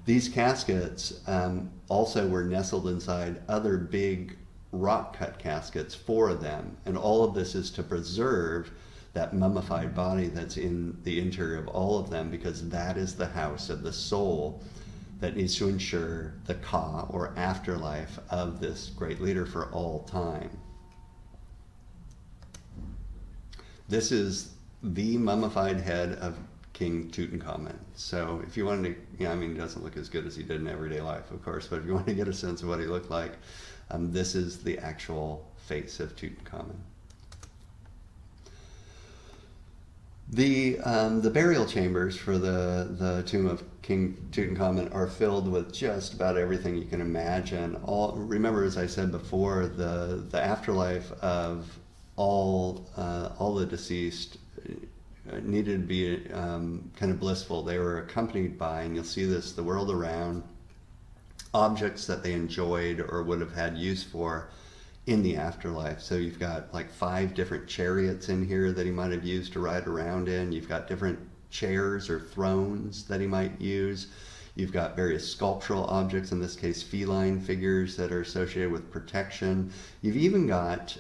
These caskets also were nestled inside other big rock-cut caskets, 4 of them. And all of this is to preserve that mummified body that's in the interior of all of them, because that is the house of the soul that needs to ensure the Ka, or afterlife, of this great leader for all time. This is the mummified head of King Tutankhamun. So if you wanted to, he doesn't look as good as he did in everyday life, of course, but if you want to get a sense of what he looked like, this is the actual face of Tutankhamun. The burial chambers for the tomb of King Tutankhamun are filled with just about everything you can imagine. Remember, as I said before, the afterlife of all the deceased needed to be kind of blissful. They were accompanied by, and you'll see this the world around, objects that they enjoyed or would have had use for in the afterlife. So you've got like 5 different chariots in here that he might have used to ride around in. You've got different chairs or thrones that he might use. You've got various sculptural objects, in this case feline figures that are associated with protection. You've even got,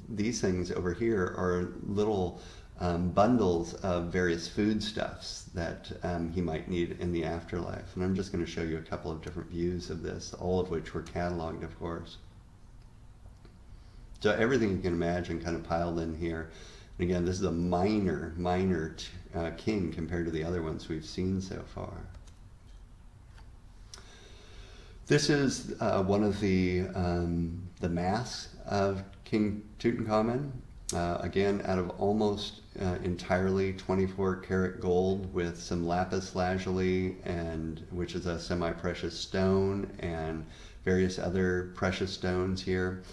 these things over here are little bundles of various foodstuffs that he might need in the afterlife. And I'm just going to show you a couple of different views of this, all of which were cataloged, of course. So everything you can imagine kind of piled in here. And again, this is a minor king compared to the other ones we've seen so far. This is one of the masks of King Tutankhamun. Again, out of almost entirely 24 karat gold with some lapis lazuli, which is a semi-precious stone, and various other precious stones here.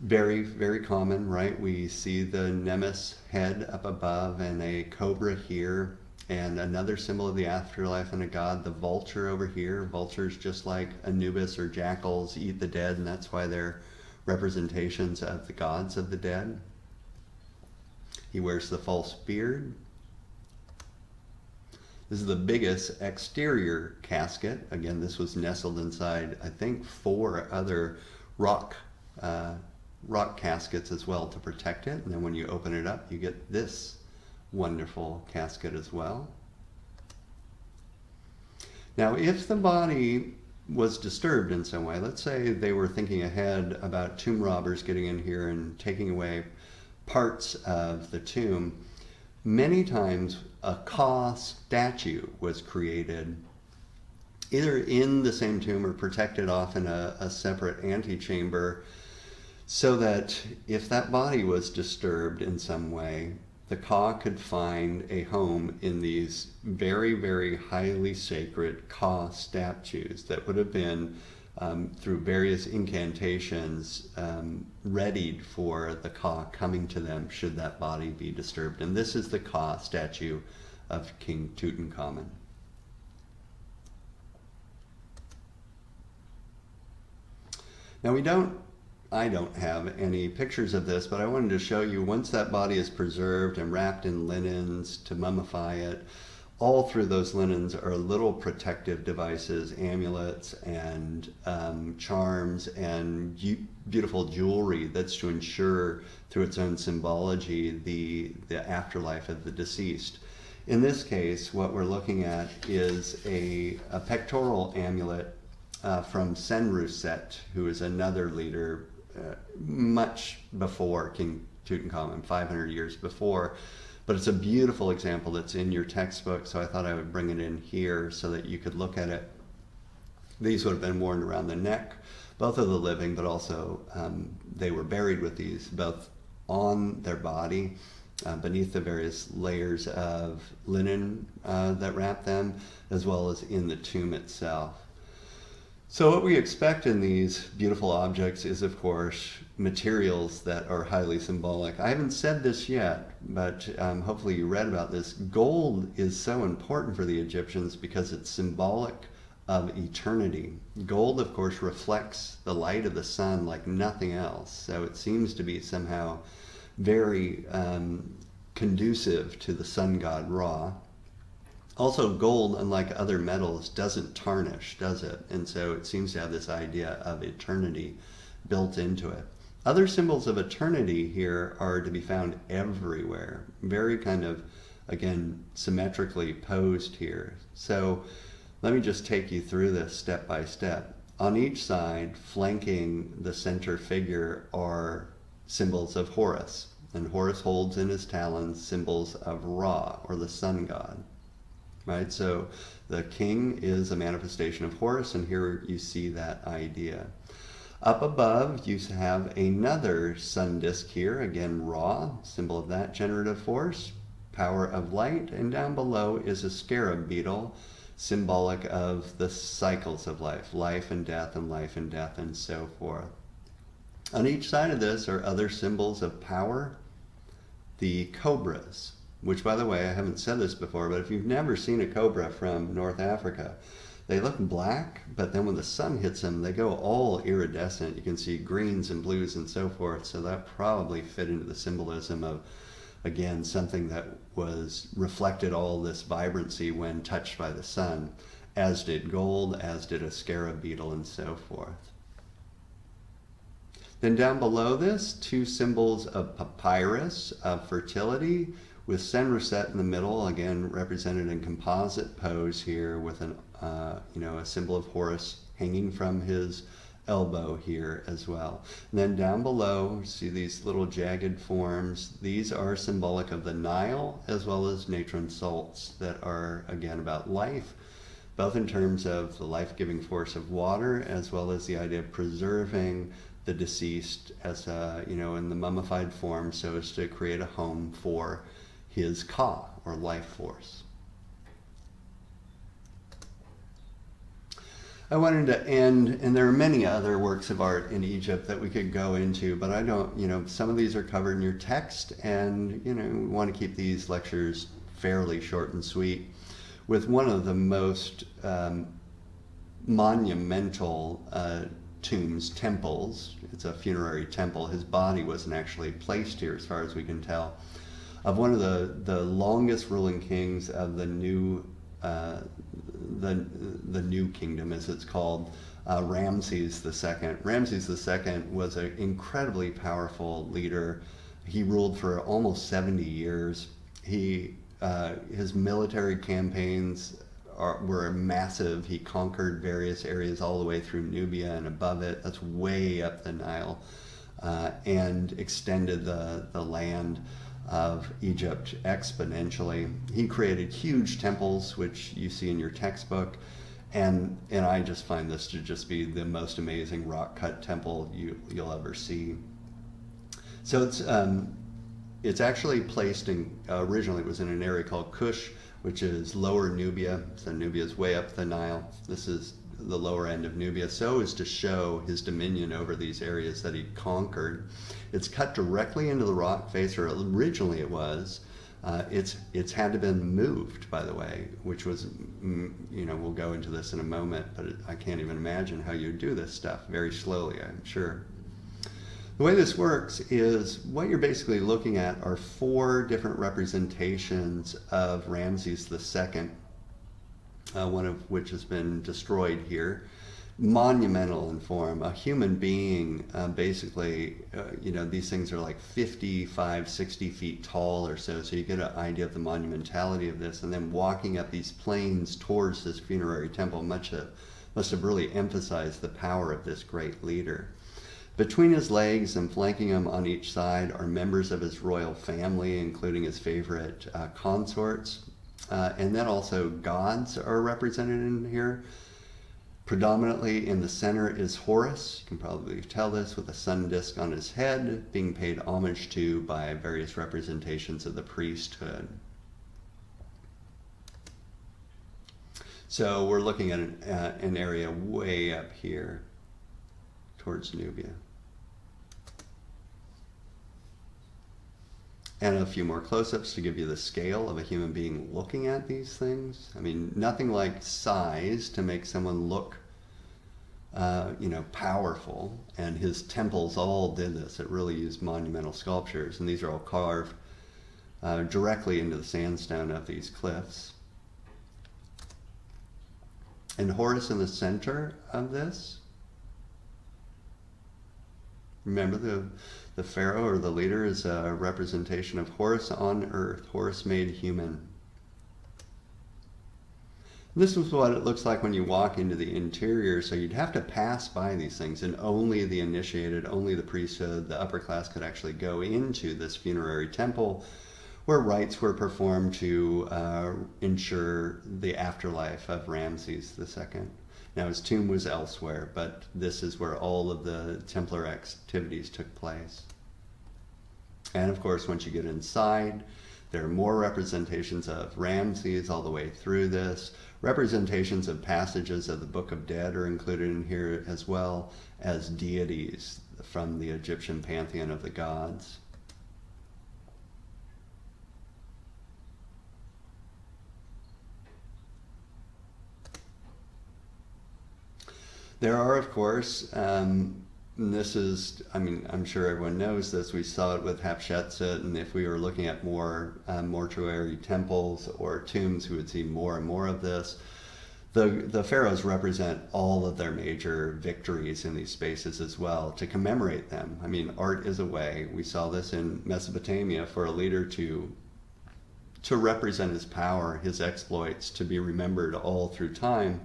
Very, very common, right? We see the Nemes head up above and a cobra here, and another symbol of the afterlife and a god, the vulture over here. Vultures, just like Anubis or jackals, eat the dead, and that's why they're representations of the gods of the dead. He wears the false beard. This is the biggest exterior casket. Again, this was nestled inside, I think, 4 other rock caskets as well to protect it. And then when you open it up, you get this wonderful casket as well. Now, if the body was disturbed in some way, let's say they were thinking ahead about tomb robbers getting in here and taking away parts of the tomb, many times a Ka statue was created either in the same tomb or protected off in a separate antechamber, so that if that body was disturbed in some way, the Ka could find a home in these very, very highly sacred Ka statues that would have been, through various incantations, readied for the Ka coming to them should that body be disturbed. And this is the Ka statue of King Tutankhamun. Now I don't have any pictures of this, but I wanted to show you, once that body is preserved and wrapped in linens to mummify it, all through those linens are little protective devices, amulets and charms and beautiful jewelry that's to ensure through its own symbology the afterlife of the deceased. In this case, what we're looking at is a pectoral amulet from Senruset, who is another leader much before King Tutankhamen, 500 years before. But it's a beautiful example that's in your textbook, so I thought I would bring it in here so that you could look at it. These would have been worn around the neck, both of the living, but also they were buried with these, both on their body, beneath the various layers of linen that wrap them, as well as in the tomb itself. So what we expect in these beautiful objects is, of course, materials that are highly symbolic. I haven't said this yet, but hopefully you read about this. Gold is so important for the Egyptians because it's symbolic of eternity. Gold, of course, reflects the light of the sun like nothing else. So it seems to be somehow very conducive to the sun god Ra. Also, gold, unlike other metals, doesn't tarnish, does it? And so it seems to have this idea of eternity built into it. Other symbols of eternity here are to be found everywhere. Very kind of, again, symmetrically posed here. So let me just take you through this step by step. On each side, flanking the center figure, are symbols of Horus. And Horus holds in his talons symbols of Ra, or the sun god. Right, so the king is a manifestation of Horus, and here you see that idea. Up above, you have another sun disk here, again Ra, symbol of that generative force, power of light, and down below is a scarab beetle, symbolic of the cycles of life, life and death and so forth. On each side of this are other symbols of power, the cobras, which, by the way, I haven't said this before, but if you've never seen a cobra from North Africa, they look black, but then when the sun hits them, they go all iridescent. You can see greens and blues and so forth, so that probably fit into the symbolism of, again, something that was reflected all this vibrancy when touched by the sun, as did gold, as did a scarab beetle, and so forth. Then down below this, two symbols of Papyrus of Fertility, with Senruset in the middle, again represented in composite pose here, with an a symbol of Horus hanging from his elbow here as well. And then down below, see these little jagged forms. These are symbolic of the Nile as well as natron salts that are again about life, both in terms of the life-giving force of water as well as the idea of preserving the deceased as in the mummified form, so as to create a home for his Ka, or life force. I wanted to end, and there are many other works of art in Egypt that we could go into, but I don't, some of these are covered in your text, and, we want to keep these lectures fairly short and sweet, with one of the most monumental temples. It's a funerary temple. His body wasn't actually placed here, as far as we can tell, of one of the longest ruling kings of the new kingdom, as it's called, Ramses II. Ramses II was an incredibly powerful leader. He ruled for almost 70 years. His military campaigns were massive. He conquered various areas all the way through Nubia and above it. That's way up the Nile, and extended the land of Egypt exponentially. He created huge temples, which you see in your textbook, and I just find this to just be the most amazing rock-cut temple you'll ever see. So it's actually placed in, originally it was in an area called Kush, which is lower Nubia. So Nubia is way up the Nile. This is the lower end of Nubia, so as to show his dominion over these areas that he conquered. It's cut directly into the rock face, or originally it was. It's had to been moved, by the way, which was, we'll go into this in a moment, but I can't even imagine how you do this stuff very slowly, I'm sure. The way this works is what you're basically looking at are 4 different representations of Ramses II, one of which has been destroyed here. Monumental in form, a human being, basically, these things are like 55, 60 feet tall or so you get an idea of the monumentality of this, and then walking up these plains towards this funerary temple must have really emphasized the power of this great leader. Between his legs and flanking him on each side are members of his royal family, including his favorite consorts, and then also gods are represented in here. Predominantly in the center is Horus. You can probably tell this with a sun disk on his head, being paid homage to by various representations of the priesthood. So we're looking at an area way up here towards Nubia. And a few more close-ups to give you the scale of a human being looking at these things. I mean, nothing like size to make someone look, powerful. And his temples all did this. It really used monumental sculptures. And these are all carved directly into the sandstone of these cliffs. And Horus in the center of this. Remember, the pharaoh or the leader is a representation of Horus on earth, Horus made human. This is what it looks like when you walk into the interior, so you'd have to pass by these things, and only the initiated, only the priesthood, the upper class could actually go into this funerary temple where rites were performed to ensure the afterlife of Ramses II. Now, his tomb was elsewhere, but this is where all of the Templar activities took place. And of course, once you get inside, there are more representations of Ramses all the way through this. Representations of passages of the Book of Dead are included in here, as well as deities from the Egyptian pantheon of the gods. There are, of course, this is, I'm sure everyone knows this, we saw it with Hatshepsut, and if we were looking at more mortuary temples or tombs, we would see more and more of this. The pharaohs represent all of their major victories in these spaces as well, to commemorate them. I mean, art is a way. We saw this in Mesopotamia for a leader to represent his power, his exploits, to be remembered all through time.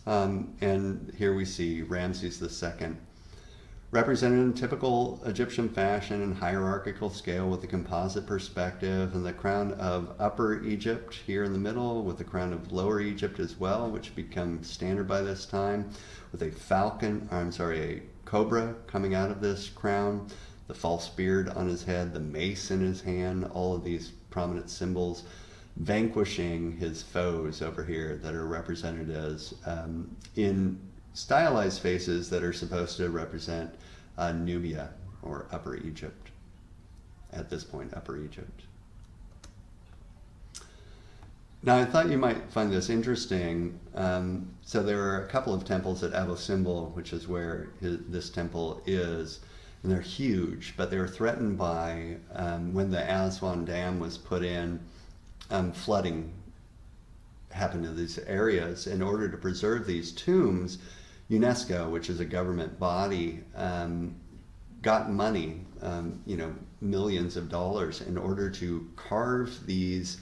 And here we see Ramses II represented in typical Egyptian fashion and hierarchical scale with the composite perspective, and the crown of Upper Egypt here in the middle with the crown of Lower Egypt as well, which become standard by this time, with a a cobra coming out of this crown, the false beard on his head, the mace in his hand, all of these prominent symbols vanquishing his foes over here that are represented as in stylized faces that are supposed to represent Nubia or Upper Egypt. At this point, Upper Egypt. Now, I thought you might find this interesting. So there are a couple of temples at Abu Simbel, which is where this temple is, and they're huge, but they were threatened by, when the Aswan Dam was put in, flooding happened in these areas. In order to preserve these tombs, UNESCO, which is a government body, got money, millions of dollars, in order to carve these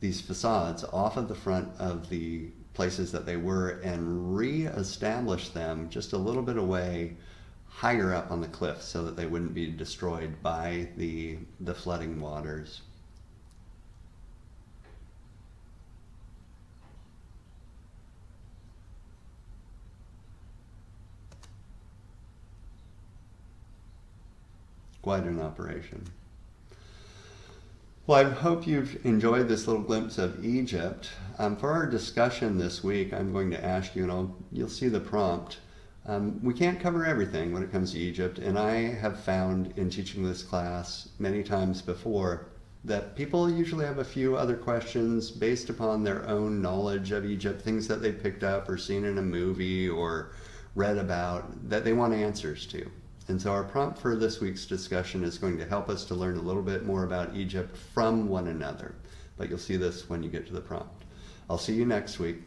facades off of the front of the places that they were and re-establish them just a little bit away, higher up on the cliff, so that they wouldn't be destroyed by the flooding waters. Quite an operation. Well, I hope you've enjoyed this little glimpse of Egypt. For our discussion this week, I'm going to ask you, and you'll see the prompt. We can't cover everything when it comes to Egypt, and I have found in teaching this class many times before that people usually have a few other questions based upon their own knowledge of Egypt, things that they picked up or seen in a movie or read about that they want answers to. And so our prompt for this week's discussion is going to help us to learn a little bit more about Egypt from one another. But you'll see this when you get to the prompt. I'll see you next week.